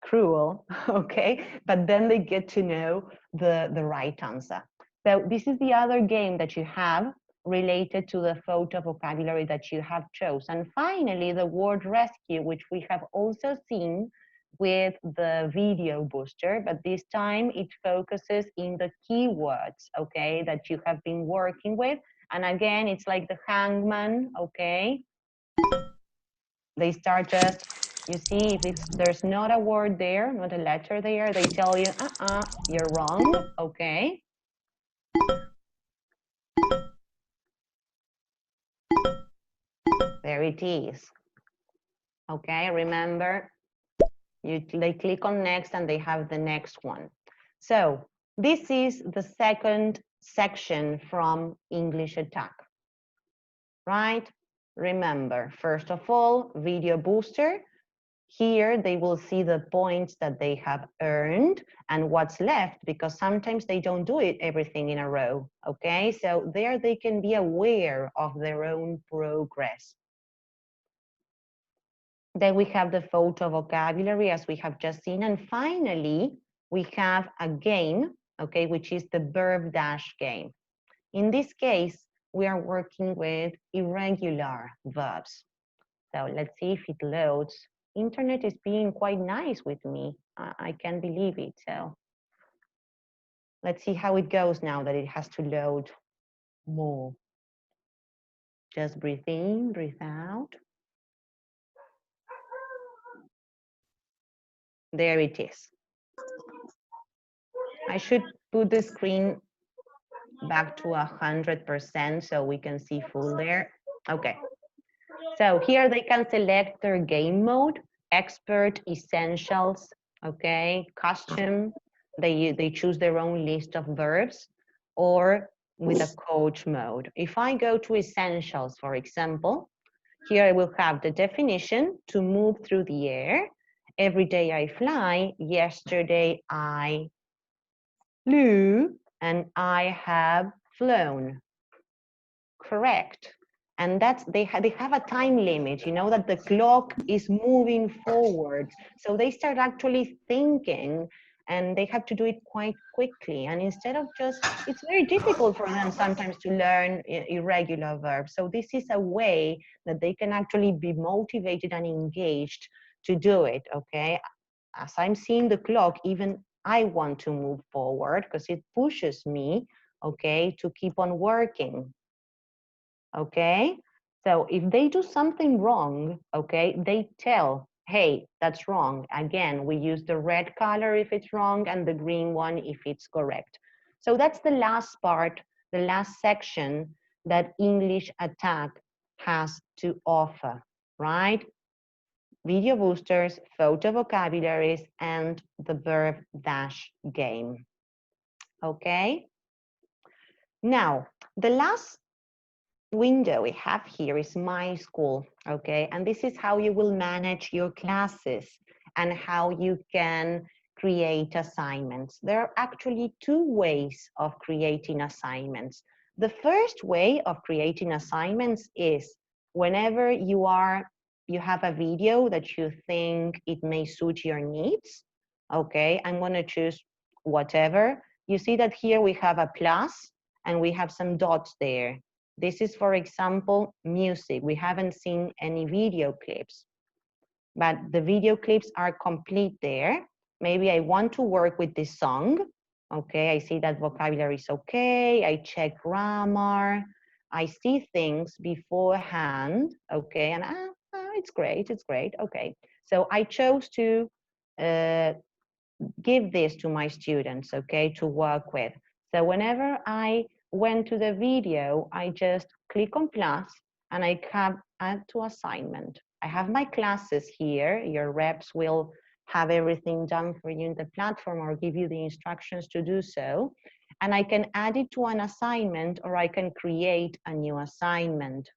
cruel, okay? But then they get to know the right answer. So this is the other game that you have related to the photo vocabulary that you have chosen. And finally, the word rescue, which we have also seen with the video booster, but this time it focuses in the keywords, okay, that you have been working with. And again, it's like the hangman, okay? They start just, you see, if there's not a word there, not a letter there, they tell you, you're wrong, okay? There it is. Okay, remember, they click on next and they have the next one. So this is the second section from English Attack, right? Remember, first of all, video booster. Here they will see the points that they have earned and what's left, because sometimes they don't do it everything in a row, okay? So there they can be aware of their own progress. Then we have the photo vocabulary, as we have just seen. And finally, we have a game, okay, which is the verb dash game. In this case, we are working with irregular verbs. So let's see if it loads. Internet is being quite nice with me. I can't believe it. So let's see how it goes now that it has to load more. Just breathe in, breathe out. There it is. I should put the screen back to 100% so we can see full there. Okay. So here they can select their game mode, expert, essentials, okay, custom. They choose their own list of verbs, or with a coach mode. If I go to essentials, for example, here I will have the definition: to move through the air. Every day I fly. Yesterday I flew, and I have flown. Correct. And that's they have a time limit, you know, that the clock is moving forward. So they start actually thinking, and they have to do it quite quickly. And instead of just, it's very difficult for them sometimes to learn irregular verbs. So this is a way that they can actually be motivated and engaged to do it, okay? As I'm seeing the clock, even I want to move forward because it pushes me, okay, to keep on working. Okay, so if they do something wrong, okay, they tell, hey, that's wrong. Again, we use the red color if it's wrong and the green one if it's correct. So that's the last part, the last section that English Attack has to offer, right? Video boosters, photo vocabularies, and the verb dash game. Okay, now the last window we have here is My School, okay? And this is how you will manage your classes and how you can create assignments. There are actually two ways of creating assignments. The first way of creating assignments is whenever you have a video that you think it may suit your needs, okay? I'm gonna choose whatever. You see that here we have a plus and we have some dots there. This is, for example, music. We haven't seen any video clips, but the video clips are complete there. Maybe I want to work with this song. Okay, I see that vocabulary is okay. I check grammar. I see things beforehand. Okay, and it's great, it's great. Okay, so I chose to give this to my students, okay, to work with. So whenever I went to the video, I just click on plus and I have add to assignment. I have my classes here. Your reps will have everything done for you in the platform or give you the instructions to do so. And I can add it to an assignment or I can create a new assignment.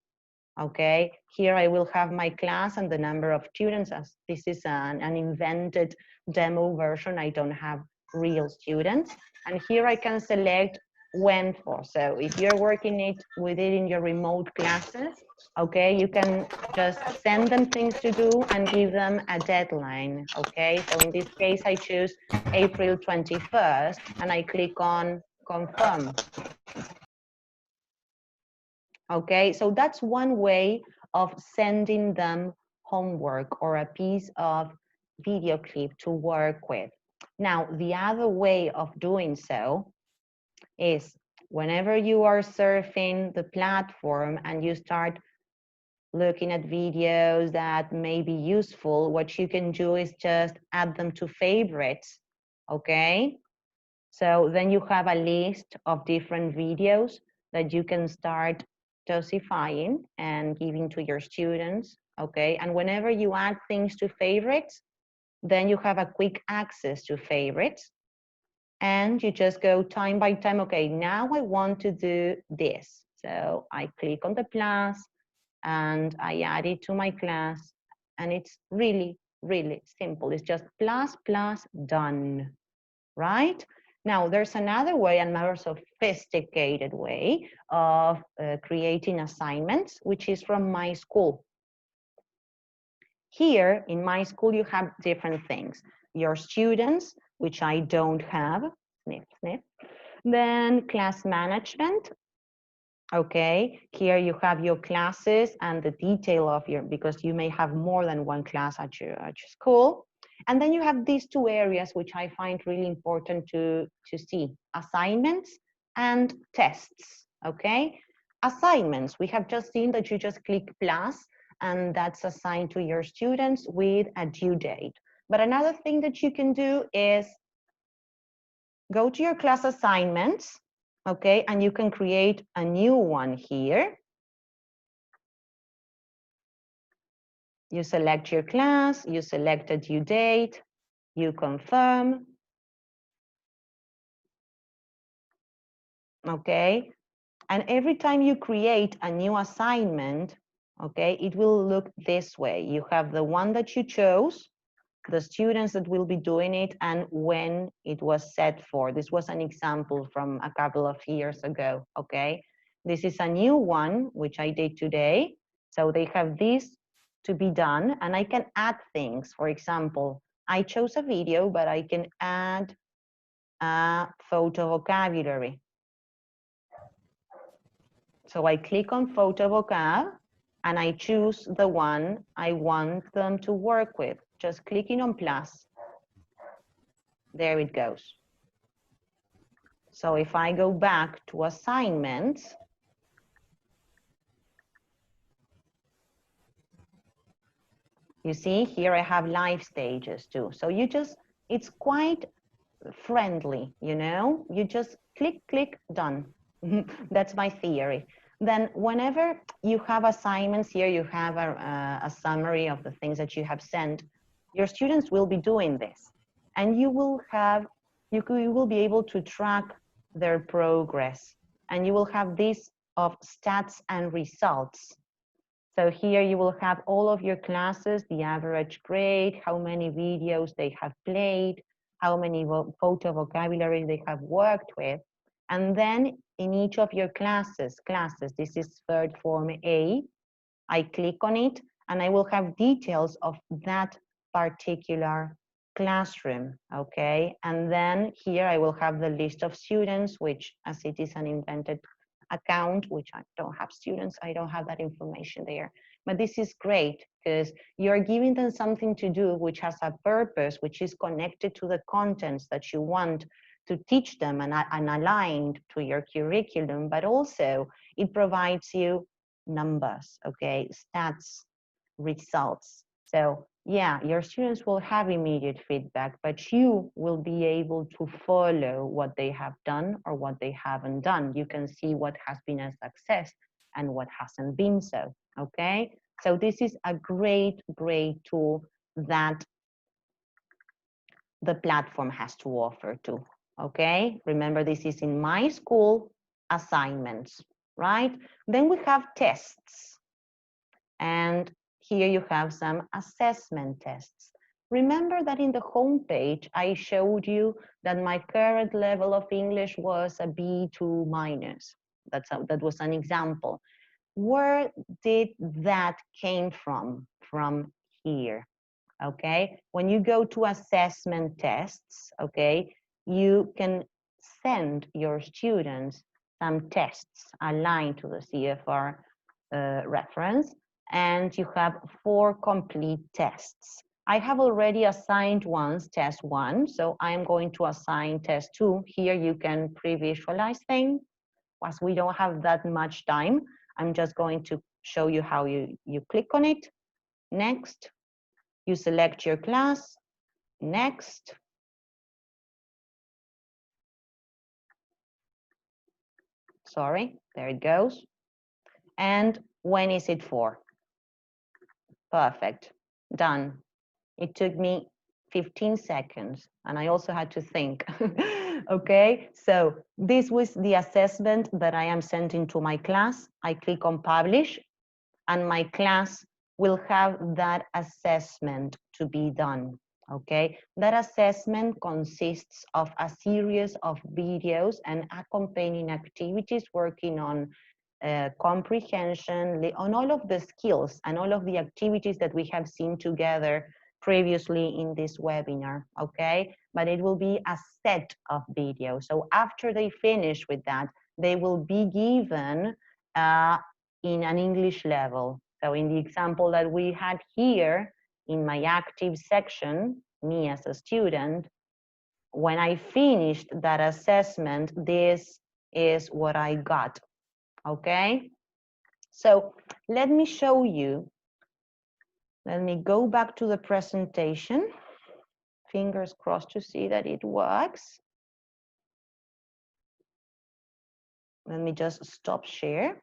Okay, here I will have my class and the number of students, as this is an invented demo version. I don't have real students. And here I can select when for. So if you're working with it in your remote classes, okay, you can just send them things to do and give them a deadline. Okay, so in this case, I choose April 21st and I click on confirm. Okay, so that's one way of sending them homework or a piece of video clip to work with. Now, the other way of doing so is whenever you are surfing the platform and you start looking at videos that may be useful, what you can do is just add them to favorites, okay? So then you have a list of different videos that you can start dosifying and giving to your students, okay? And whenever you add things to favorites, then you have a quick access to favorites and you just go time by time, okay, now I want to do this. So I click on the plus and I add it to my class and it's really, really simple. It's just plus, plus, done, right? Now, there's another way, a more sophisticated way of creating assignments, which is from My School. Here in My School, you have different things. Your students, which I don't have, sniff, sniff. Then class management, Okay, here you have your classes and the detail of your, because you may have more than one class at your school. And then you have these two areas which I find really important to see, assignments and tests, okay? Assignments, we have just seen that you just click plus and that's assigned to your students with a due date. But another thing that you can do is go to your class assignments, okay, and you can create a new one here. You select your class, you select a due date, you confirm, okay? And every time you create a new assignment, okay, it will look this way. You have the one that you chose, the students that will be doing it, and when it was set for. This was an example from a couple of years ago, okay? This is a new one, which I did today. So they have this to be done, and I can add things. For example, I chose a video, but I can add a photo vocabulary. So I click on photo vocab, and I choose the one I want them to work with. Just clicking on plus. There it goes. So if I go back to assignments, you see here I have live stages too. So you just, it's quite friendly, you know, you just click, click, done. That's my theory. Then whenever you have assignments here, you have a summary of the things that you have sent, your students will be doing this. And you will have, you will be able to track their progress. And you will have this of stats and results. So here you will have all of your classes, the average grade, how many videos they have played, how many photo vocabulary they have worked with. And then in each of your classes, this is third form A, I click on it and I will have details of that particular classroom, okay? And then here I will have the list of students, which as it is an invented account, which I don't have students, I don't have that information there. But this is great because you're giving them something to do which has a purpose, which is connected to the contents that you want to teach them and aligned to your curriculum, but also it provides you numbers, okay, stats, results. So yeah, your students will have immediate feedback, but you will be able to follow what they have done or what they haven't done. You can see what has been a success and what hasn't been so, okay? So this is a great, great tool that the platform has to offer too, okay? Remember, this is in my school assignments, right? Then we have tests. And here you have some assessment tests. Remember that in the home page, I showed you that my current level of English was a B2 minus. That was an example. Where did that came from? From here, okay? When you go to assessment tests, okay, you can send your students some tests aligned to the CFR reference, and you have 4 complete tests. I have already assigned once test 1, so I'm going to assign test 2. Here you can pre-visualize things. As we don't have that much time, I'm just going to show you how you click on it. Next, you select your class. Next. Sorry, there it goes. And when is it for? Perfect, done. It took me 15 seconds and I also had to think. Okay, so this was the assessment that I am sending to my class. I click on publish and my class will have that assessment to be done. Okay, that assessment consists of a series of videos and accompanying activities working on comprehension, on all of the skills and all of the activities that we have seen together previously in this webinar, okay? But it will be a set of videos. So after they finish with that, they will be given in an English level. So in the example that we had here, in my active section, me as a student, when I finished that assessment, this is what I got, okay? So let me show you. Let me go back to the presentation. Fingers crossed to see that it works. Let me just stop share.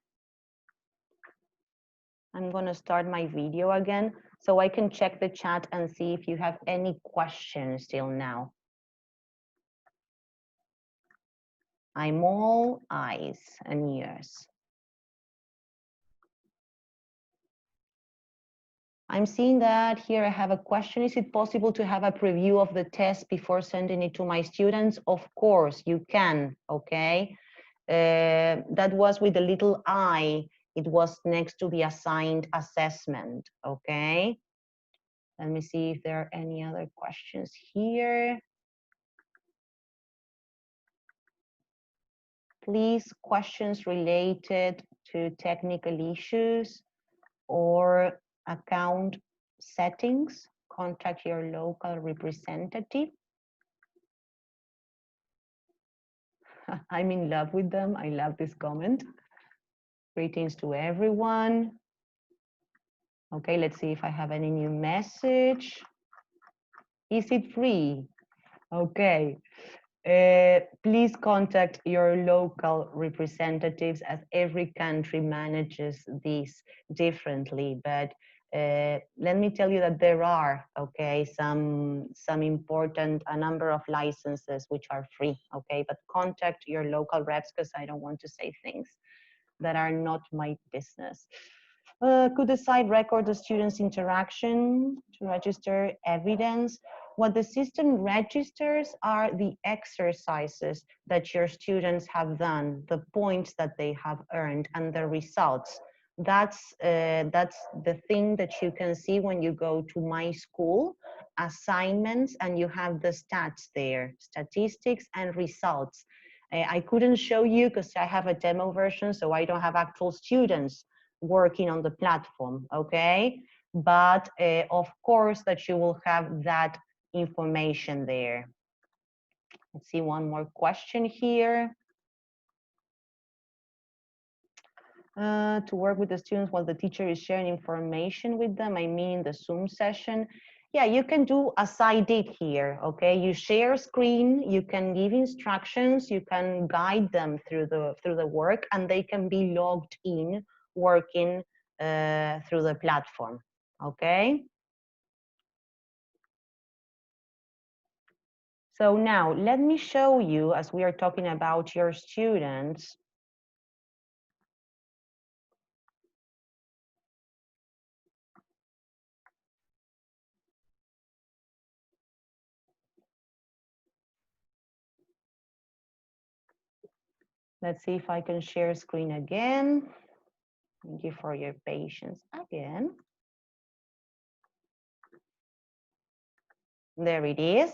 I'm gonna start my video again so I can check the chat and see if you have any questions till now. I'm all eyes and ears. I'm seeing that here I have a question. Is it possible to have a preview of the test before sending it to my students? Of course, you can, okay? That was with the little I. It was next to the assigned assessment, okay? Let me see if there are any other questions here. Please, questions related to technical issues or account settings, contact your local representative. I'm in love with them. I love this comment. Greetings to everyone. Okay, let's see if I have any new message. Is it free? Okay. Please contact your local representatives, as every country manages this differently. But let me tell you that there are, okay, some important, a number of licenses which are free, okay? But contact your local reps, because I don't want to say things that are not my business. Could the site record the students' interaction to register evidence? What the system registers are the exercises that your students have done, the points that they have earned, and the results. That's the thing that you can see when you go to My School, assignments, and you have the stats there, statistics and results. I couldn't show you because I have a demo version, so I don't have actual students working on the platform, okay? But of course that you will have that information there. Let's see one more question here. To work with the students while the teacher is sharing information with them, I mean the Zoom session. Yeah, you can do as I did here, okay? You share screen, you can give instructions, you can guide them through the work, and they can be logged in working through the platform, okay? So now let me show you, as we are talking about your students, let's see if I can share screen again. Thank you for your patience again. There it is.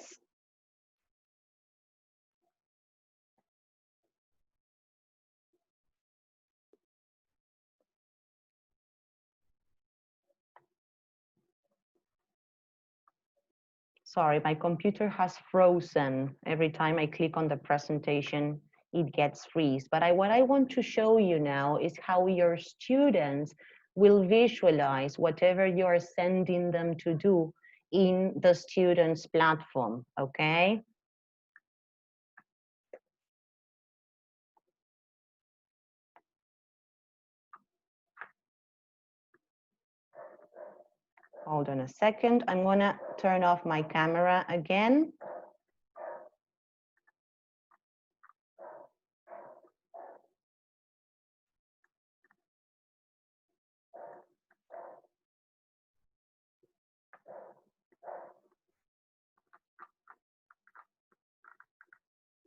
Sorry, my computer has frozen. Every time I click on the presentation, it gets freeze. But what I want to show you now is how your students will visualize whatever you are sending them to do in the students platform, okay? Hold on a second. I'm gonna turn off my camera again.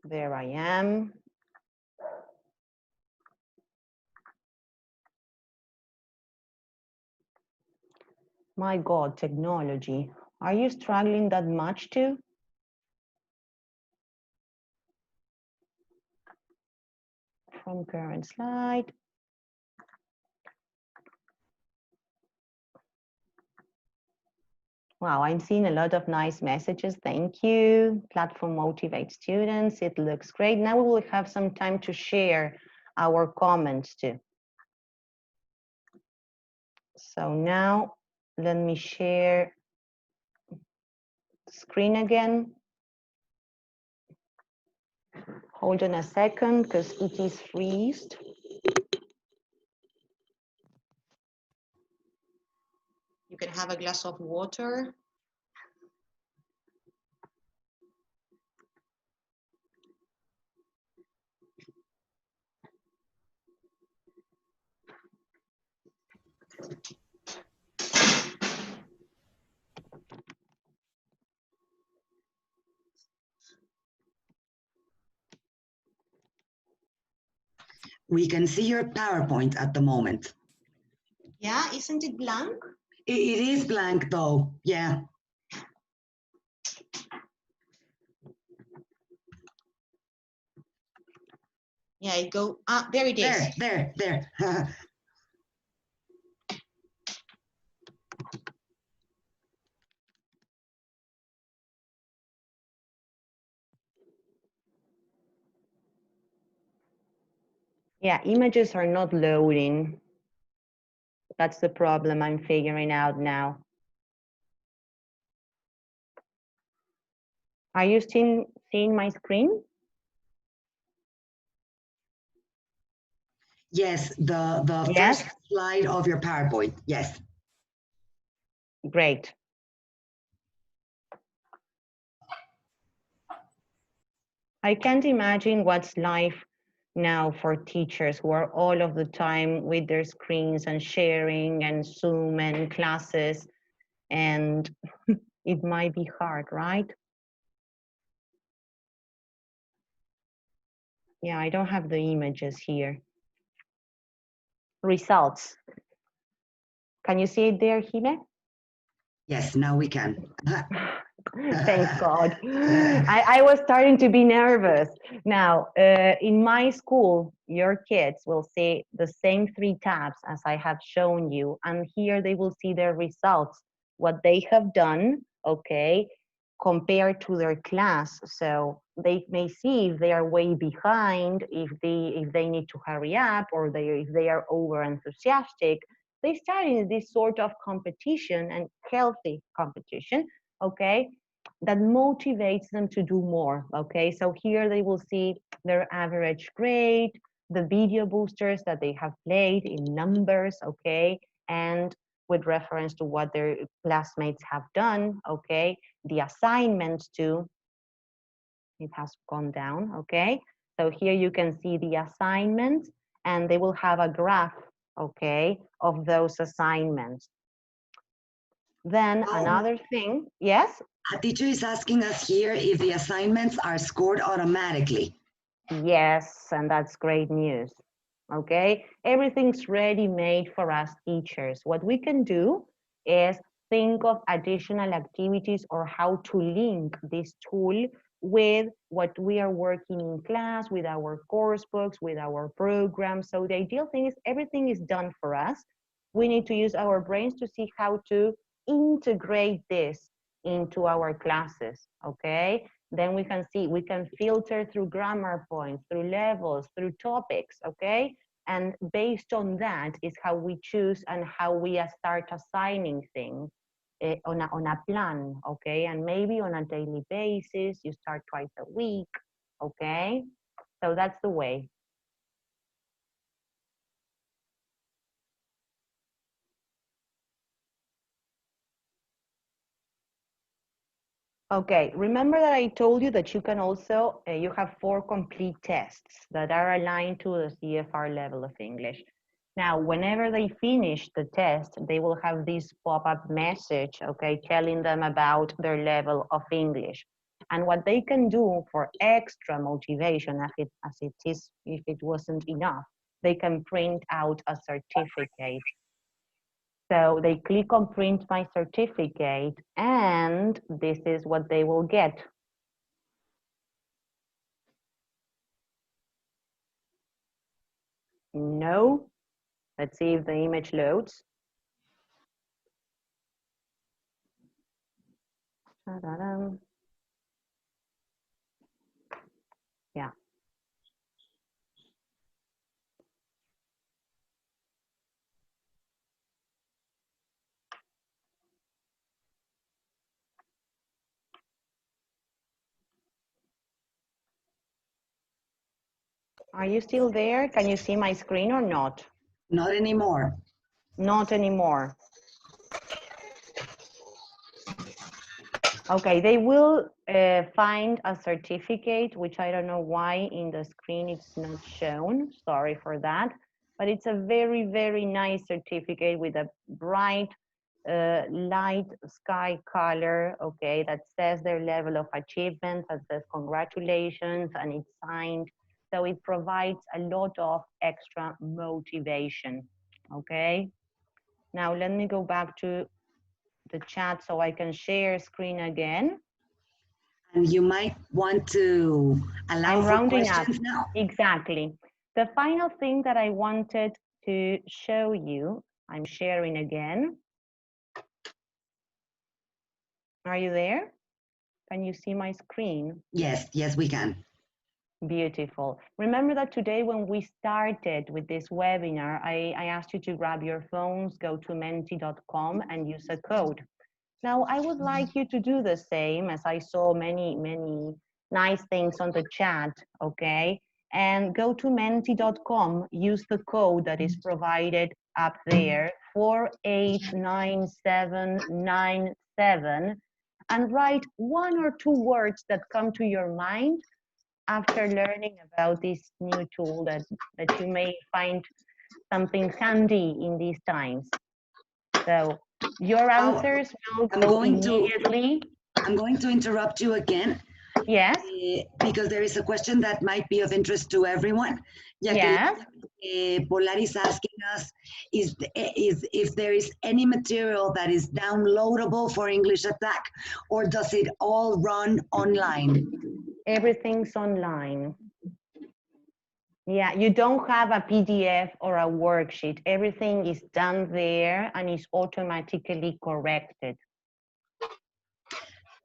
There I am. My God, technology. Are you struggling that much too? From current slide. Wow, I'm seeing a lot of nice messages. Thank you. Platform motivates students. It looks great. Now we will have some time to share our comments too. So now let me share screen again. Hold on a second because it is freezed. You can have a glass of water. We can see your PowerPoint at the moment. Yeah, isn't it blank? It is blank though, yeah. Yeah, it go, there it is. There. Yeah, images are not loading. That's the problem I'm figuring out now. Are you still seeing my screen? Yes, the Yes? first slide of your PowerPoint, yes. Great. I can't imagine what's life now for teachers who are all of the time with their screens and sharing and Zoom and classes, and it might be hard, right? Yeah, I don't have the images here. Results. Can you see it there, Hime? Yes, now we can. Thanks God. I was starting to be nervous. Now, in my school, your kids will see the same 3 tabs as I have shown you, and here they will see their results, what they have done, okay, compared to their class. So they may see if they are way behind, if they need to hurry up, or if they are over enthusiastic. They start in this sort of competition, and healthy competition, okay, that motivates them to do more, okay? So here they will see their average grade, the video boosters that they have played in numbers, okay? And with reference to what their classmates have done, okay? The assignments too, it has gone down, okay? So here you can see the assignments, and they will have a graph, okay, of those assignments. Then another thing, yes? A teacher is asking us here if the assignments are scored automatically. Yes, and that's great news. Okay, everything's ready made for us teachers. What we can do is think of additional activities or how to link this tool with what we are working in class, with our course books, with our programs. So the ideal thing is everything is done for us. We need to use our brains to see how to integrate this into our classes, okay? Then we can see, we can filter through grammar points, through levels, through topics, okay? And based on that is how we choose and how we start assigning things on a plan, okay? And maybe on a daily basis, you start twice a week, okay? So that's the way. Okay, remember that I told you that you can also, you have 4 complete tests that are aligned to the CFR level of English. Now, whenever they finish the test, they will have this pop-up message, okay, telling them about their level of English. And what they can do for extra motivation, as it is, if it wasn't enough, they can print out a certificate. So they click on print my certificate, and this is what they will get. No. Let's see if the image loads. Ta-da-dum. Yeah. Are you still there? Can you see my screen or not? Not anymore. Not anymore. Okay, they will find a certificate, which I don't know why in the screen it's not shown. Sorry for that. But it's a very, very nice certificate with a bright light sky color, okay, that says their level of achievement, that says congratulations, and it's signed. So it provides a lot of extra motivation, okay? Now let me go back to the chat so I can share screen again. And you might want to allow I'm for rounding up. questions now. Exactly. The final thing that I wanted to show you, I'm sharing again. Are you there? Can you see my screen? Yes, yes, we can. Beautiful. Remember that today when we started with this webinar, I asked you to grab your phones, go to menti.com and use a code. Now, I would like you to do the same, as I saw many, many nice things on the chat, okay? And go to menti.com, use the code that is provided up there, 489797, and write 1 or 2 words that come to your mind after learning about this new tool that you may find something handy in these times. So your answers will go immediately. I'm going to interrupt you again. Yes. Because there is a question that might be of interest to everyone. Yes. Polar is asking us is if there is any material that is downloadable for English Attack, or does it all run online? Everything's online. Yeah, you don't have a PDF or a worksheet. Everything is done there and is automatically corrected.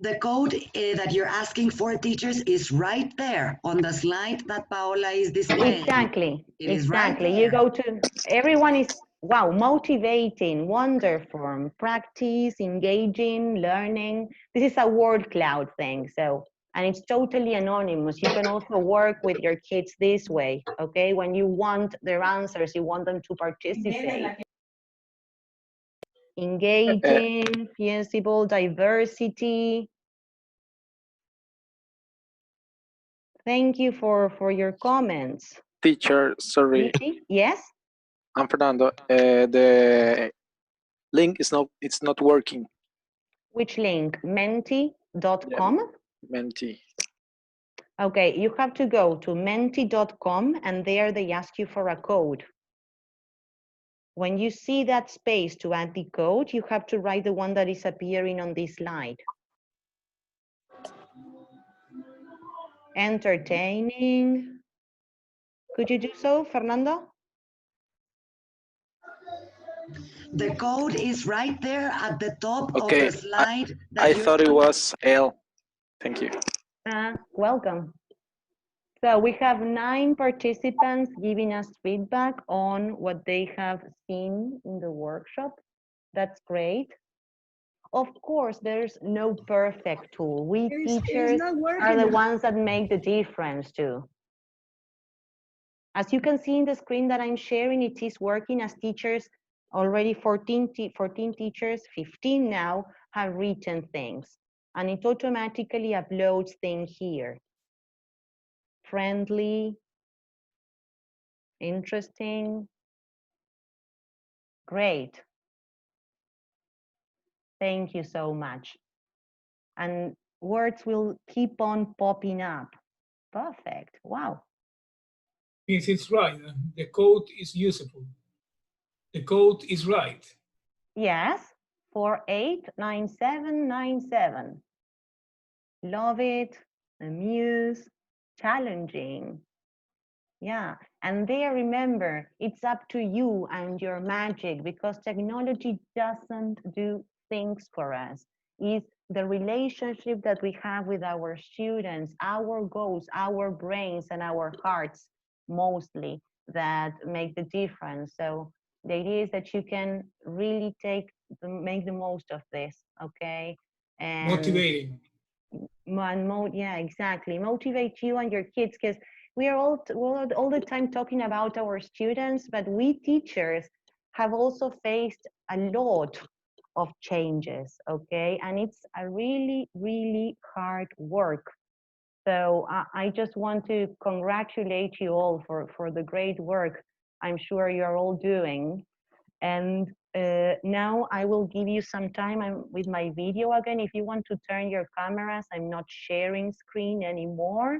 The code that you're asking for, teachers, is right there on the slide that Paola is displaying. Exactly. It exactly. is right there. You go to, everyone is, wow, motivating, wonderful, practice, engaging, learning. This is a word cloud thing. So, and it's totally anonymous. You can also work with your kids this way, okay? When you want their answers, you want them to participate. Engaging, feasible, diversity. Thank you for your comments. Teacher, sorry, Yes? I'm Fernando. The link is not working. Which link? Menti.com? Yeah, Menti. Okay, you have to go to menti.com and there they ask you for a code. When you see that space to add the code, you have to write the one that is appearing on this slide. Entertaining. Could you do so, Fernando? The code is right there at the top Okay, of the slide. I thought it was L. Thank you. Welcome. So we have 9 participants giving us feedback on what they have seen in the workshop. That's great. Of course, there's no perfect tool. We teachers are the ones that make the difference too. As you can see in the screen that I'm sharing, it is working as teachers. Already 14 teachers, 15 now, have written things. And it automatically uploads things here. Friendly, interesting, great. Thank you so much. And words will keep on popping up. Perfect, wow. Yes, it's right. The code is usable. The code is right. Yes, 489797. Love it, amuse, challenging. Yeah, and there, remember, it's up to you and your magic, because technology doesn't do things for us. It's the relationship that we have with our students, our goals, our brains, and our hearts mostly that make the difference. So the idea is that you can really make the most of this, okay? And Motivating. yeah, exactly. Motivate you and your kids, because we are all the time talking about our students, but we teachers have also faced a lot of changes, okay? And it's a really, really hard work. So I just want to congratulate you all for the great work I'm sure you're all doing. And now I will give you some time with my video again. If you want to turn your cameras, I'm not sharing screen anymore.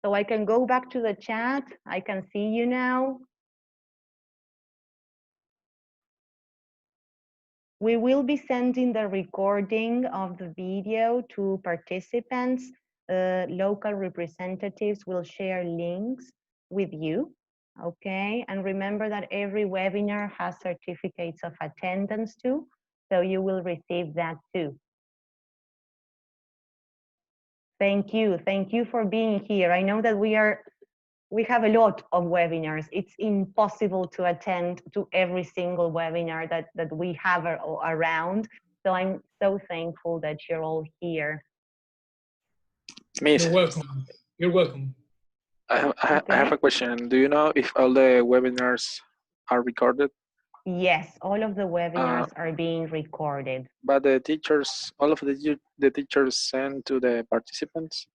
So I can go back to the chat. I can see you now. We will be sending the recording of the video to participants. Local representatives will share links with you, okay? And remember that every webinar has certificates of attendance too, so you will receive that too. Thank you for being here. I know that we have a lot of webinars. It's impossible to attend to every single webinar that we have around. So I'm so thankful that you're all here. Miss, You're welcome. You're welcome. I have a question. Do you know if all the webinars are recorded? Yes, all of the webinars are being recorded. But the teachers, all of the teachers send to the participants?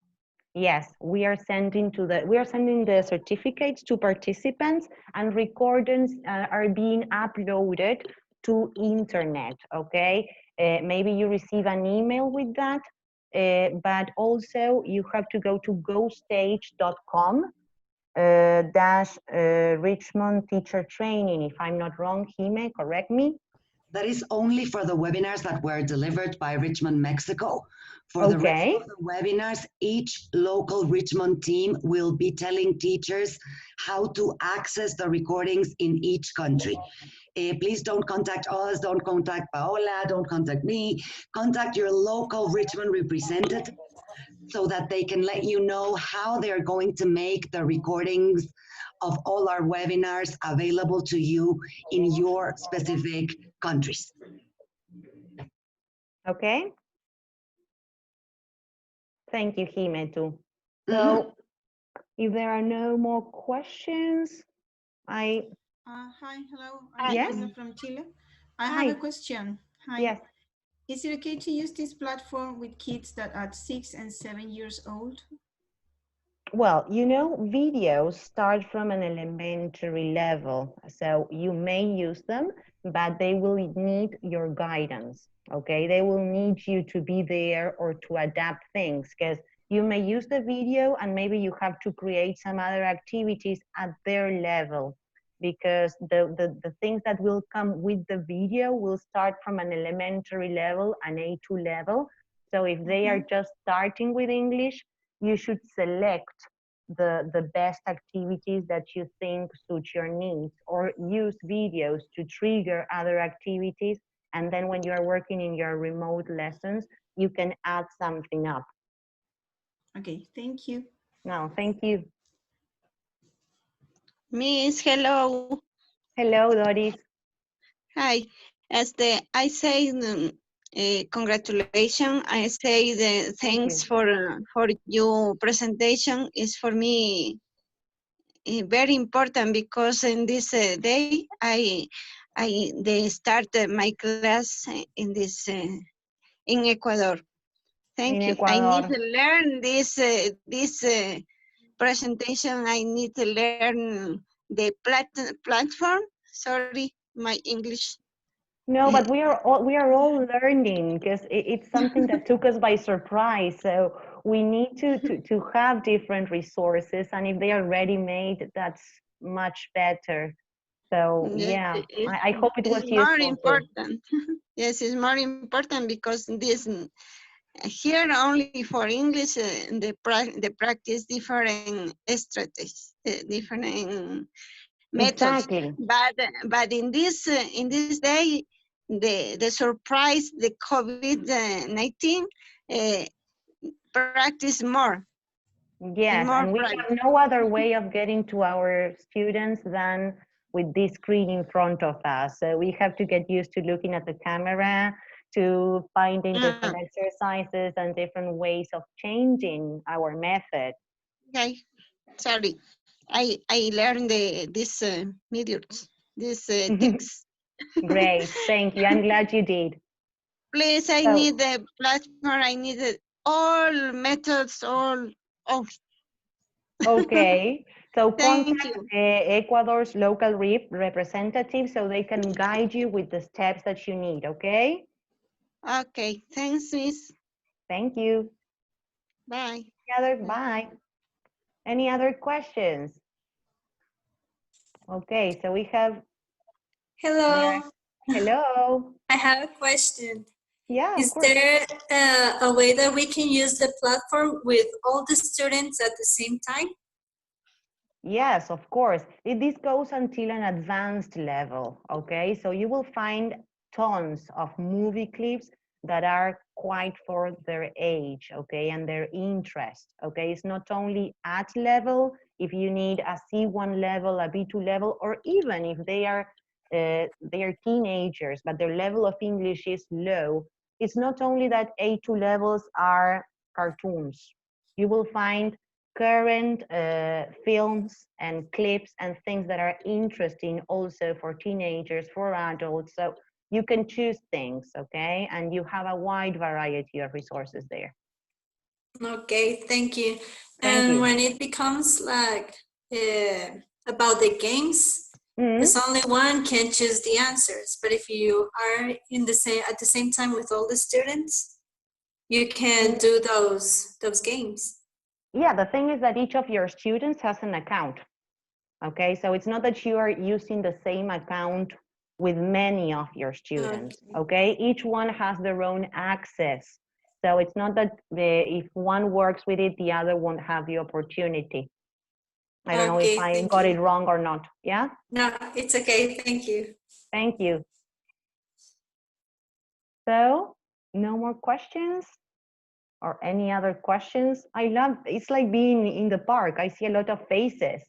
Yes, we are sending the certificates to participants, and recordings are being uploaded to internet, okay? Maybe you receive an email with that, but also you have to go to gostage.com Richmond teacher training. If I'm not wrong, Jime, correct me. That is only for the webinars that were delivered by Richmond, Mexico. For the rest of the webinars, each local Richmond team will be telling teachers how to access the recordings in each country. Please don't contact us, don't contact Paola, don't contact me. Contact your local Richmond representative so that they can let you know how they're going to make the recordings of all our webinars available to you in your specific countries. Okay. Thank you, Jime, too. So if there are no more questions, Hi, hello. I'm Yes? Paula from Chile. I Hi. have a question. Hi. Yes. Is it okay to use this platform with kids that are 6 and 7 years old? Well, you know, videos start from an elementary level, so you may use them, but they will need your guidance, okay? They will need you to be there or to adapt things, because you may use the video and maybe you have to create some other activities at their level, because the things that will come with the video will start from an elementary level, an A2 level. So if they are just starting with English, you should select the best activities that you think suit your needs, or use videos to trigger other activities. And then when you are working in your remote lessons, you can add something up. Okay, thank you. No, thank you. Miss, hello. Hello, Doris. Hi. I say congratulations. I say the thanks for your presentation is for me very important, because in this day they started my class in this in Ecuador. Thank you. I need to learn this presentation. I need to learn the platform. Sorry, my English. No, but we are all learning, because it's something that took us by surprise. So we need to have different resources, and if they are ready made, that's much better. So yeah, I hope it was useful. More important. Yes, it's more important, because this here only for English the practice different strategies, different methods. Exactly. But in this day the surprise, the COVID-19, practice more. Yes, More and we right. have no other way of getting to our students than with this screen in front of us. So we have to get used to looking at the camera, to finding different exercises and different ways of changing our method. Okay, sorry. I learned this methods, this text. Great, thank you. I'm glad you did. Please, I So, need the platform. I need all methods, all. Oh, okay, so thank contact you. Ecuador's local representative so they can guide you with the steps that you need, okay? Okay, thanks, Miss. Thank you. Bye. Bye. Any other questions? Okay, so we have Hello, hello. I have a question. Yeah, of Is course. there a way that we can use the platform with all the students at the same time? Yes, of course. This goes until an advanced level, okay? So you will find tons of movie clips that are quite for their age, okay, and their interest, okay? It's not only at level, if you need a C1 level, a B2 level, or even if they are teenagers, but their level of English is low, it's not only that A2 levels are cartoons. You will find current films and clips and things that are interesting also for teenagers, for adults. So you can choose things, okay? And you have a wide variety of resources there. Okay, thank you. Thank And you. when it becomes like about the games, there's only one can choose the answers. But if you are in the same at the same time with all the students, you can do those games. Yeah, the thing is that each of your students has an account. Okay, so it's not that you are using the same account with many of your students. Okay, each one has their own access. So it's not that if one works with it, the other won't have the opportunity. I don't know if I got it wrong or not. Yeah? No, it's okay. Thank you. Thank you. So, no more questions? Or any other questions? I love, it's like being in the park. I see a lot of faces.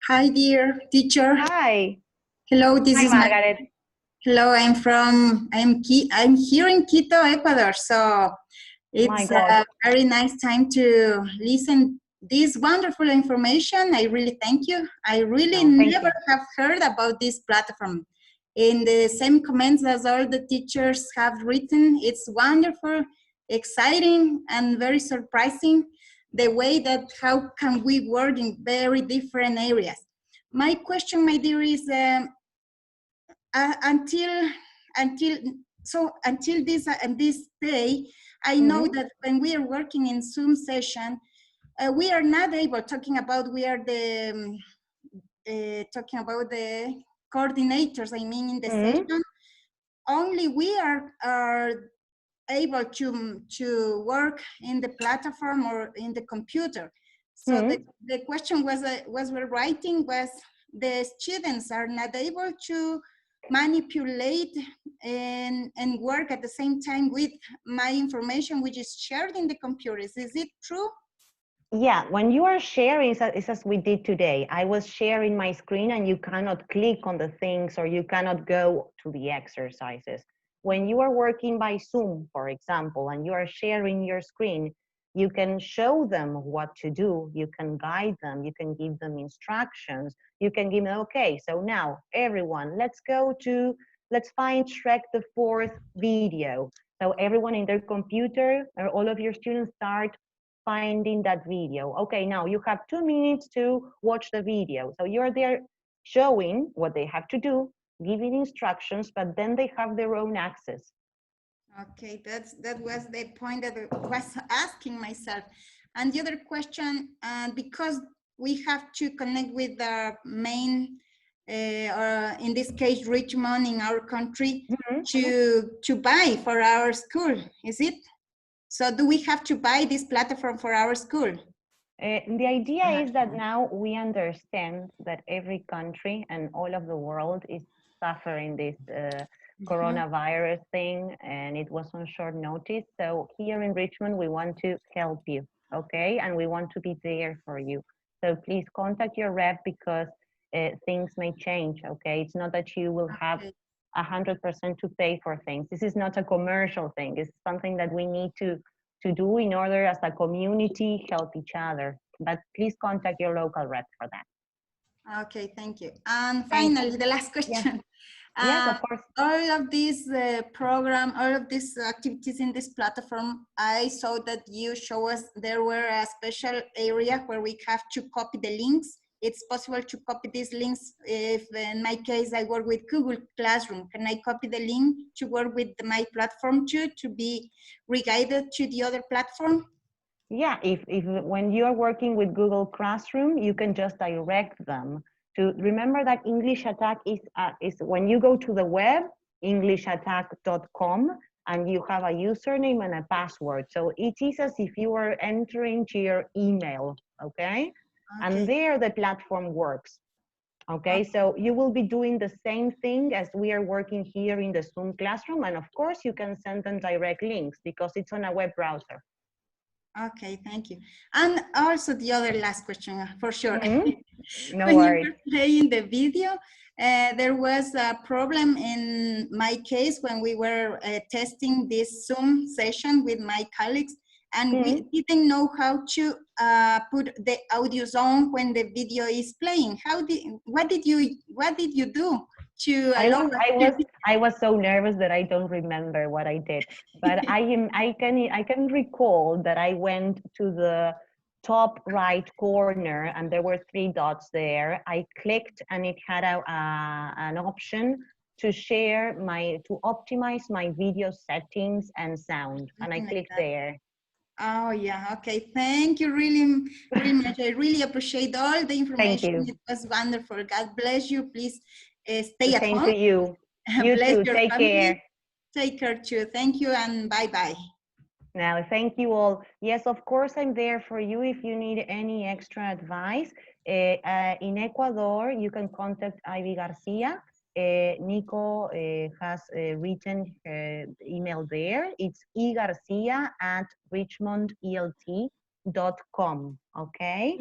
Hi, dear teacher. Hi. Hello, this Hi, is Margaret. Hello, I'm here in Quito, Ecuador. So it's a very nice time to listen this wonderful information. I really thank you. I really never have heard about this platform. In the same comments as all the teachers have written, it's wonderful, exciting, and very surprising the way that how can we work in very different areas. My question, my dear, is until this day, I know that when we are working in Zoom session, we are not able talking about talking about the coordinators. I mean, in the session, only we are able to work in the platform or in the computer. So the question was we're writing was the students are not able to manipulate and work at the same time with my information, which is shared in the computers. Is it true? Yeah, when you are sharing, it's as we did today. I was sharing my screen and you cannot click on the things or you cannot go to the exercises. When you are working by Zoom, for example, and you are sharing your screen, you can show them what to do, you can guide them, you can give them instructions, you can give them, okay, so now everyone, let's find Shrek the Fourth video. So everyone in their computer or all of your students start finding that video. Okay, now you have 2 minutes to watch the video. So you're there showing what they have to do, giving instructions, but then they have their own access. Okay, that was the point that I was asking myself. And the other question, because we have to connect with the main, or in this case, Richmond in our country, to buy for our school, is it? So do we have to buy this platform for our school? The idea is that now we understand that every country and all of the world is suffering this coronavirus thing, and it was on short notice. So here in Richmond, we want to help you, okay? And we want to be there for you. So please contact your rep because things may change, okay? It's not that you will have 100% to pay for things. This is not a commercial thing. It's something that we need to do in order as a community help each other. But please contact your local rep for that. Okay, thank you. And finally, the last question. Yes, of course. All of these program, all of these activities in this platform, I saw that you show us there were a special area where we have to copy the links. It's possible to copy these links. If in my case, I work with Google Classroom, can I copy the link to work with my platform too, to be re-guided to the other platform? Yeah, if when you're working with Google Classroom, you can just direct them to, remember that English Attack is when you go to the web, englishattack.com, and you have a username and a password. So it is as if you were entering to your email, okay? And there the platform works. Okay, so you will be doing the same thing as we are working here in the Zoom classroom. And of course, you can send them direct links because it's on a web browser. Okay, thank you. And also the other last question, for sure. No when worries. you were playing the video, there was a problem in my case when we were testing this Zoom session with my colleagues, and we didn't know how to put the audios on when the video is playing. What did you do to allow I was so nervous that I don't remember what I did, but I can recall that I went to the top right corner and there were 3 dots there. I clicked and it had an option to share to optimize my video settings and sound, and I clicked there. Oh yeah, okay. Thank you really, really much. I really appreciate all the information. Thank you. It was wonderful. God bless you. Please stay at Same home. to you. You Bless too. your Take family. care. Take care too. Thank you and bye-bye. Now, thank you all. Yes, of course, I'm there for you if you need any extra advice. In Ecuador, you can contact Ivy Garcia. Nico has written her email there. It's egarcia@richmondelt.com, okay?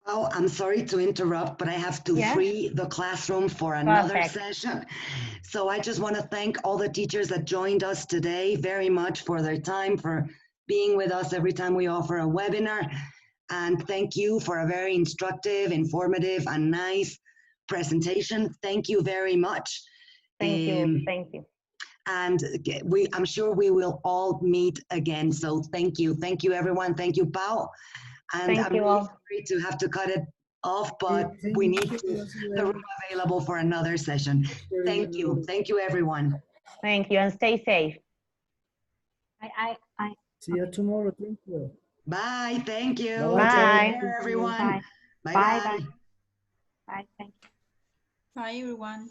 Oh, I'm sorry to interrupt, but I have to free the classroom for another session. So I just want to thank all the teachers that joined us today very much for their time, for being with us every time we offer a webinar. And thank you for a very instructive, informative, and nice presentation. Thank you very much. Thank you. Thank you. And I'm sure we will all meet again. So thank you. Thank you, everyone. Thank you, Pao. And I'm really sorry to have to cut it off, but we need the room available for another session. Thank you. Thank you, everyone. Thank you, and stay safe. See you tomorrow. Thank you. Bye. Thank you. Bye. Take care, everyone. Bye. Bye. Bye. Bye. Bye. Thank you. Bye, everyone.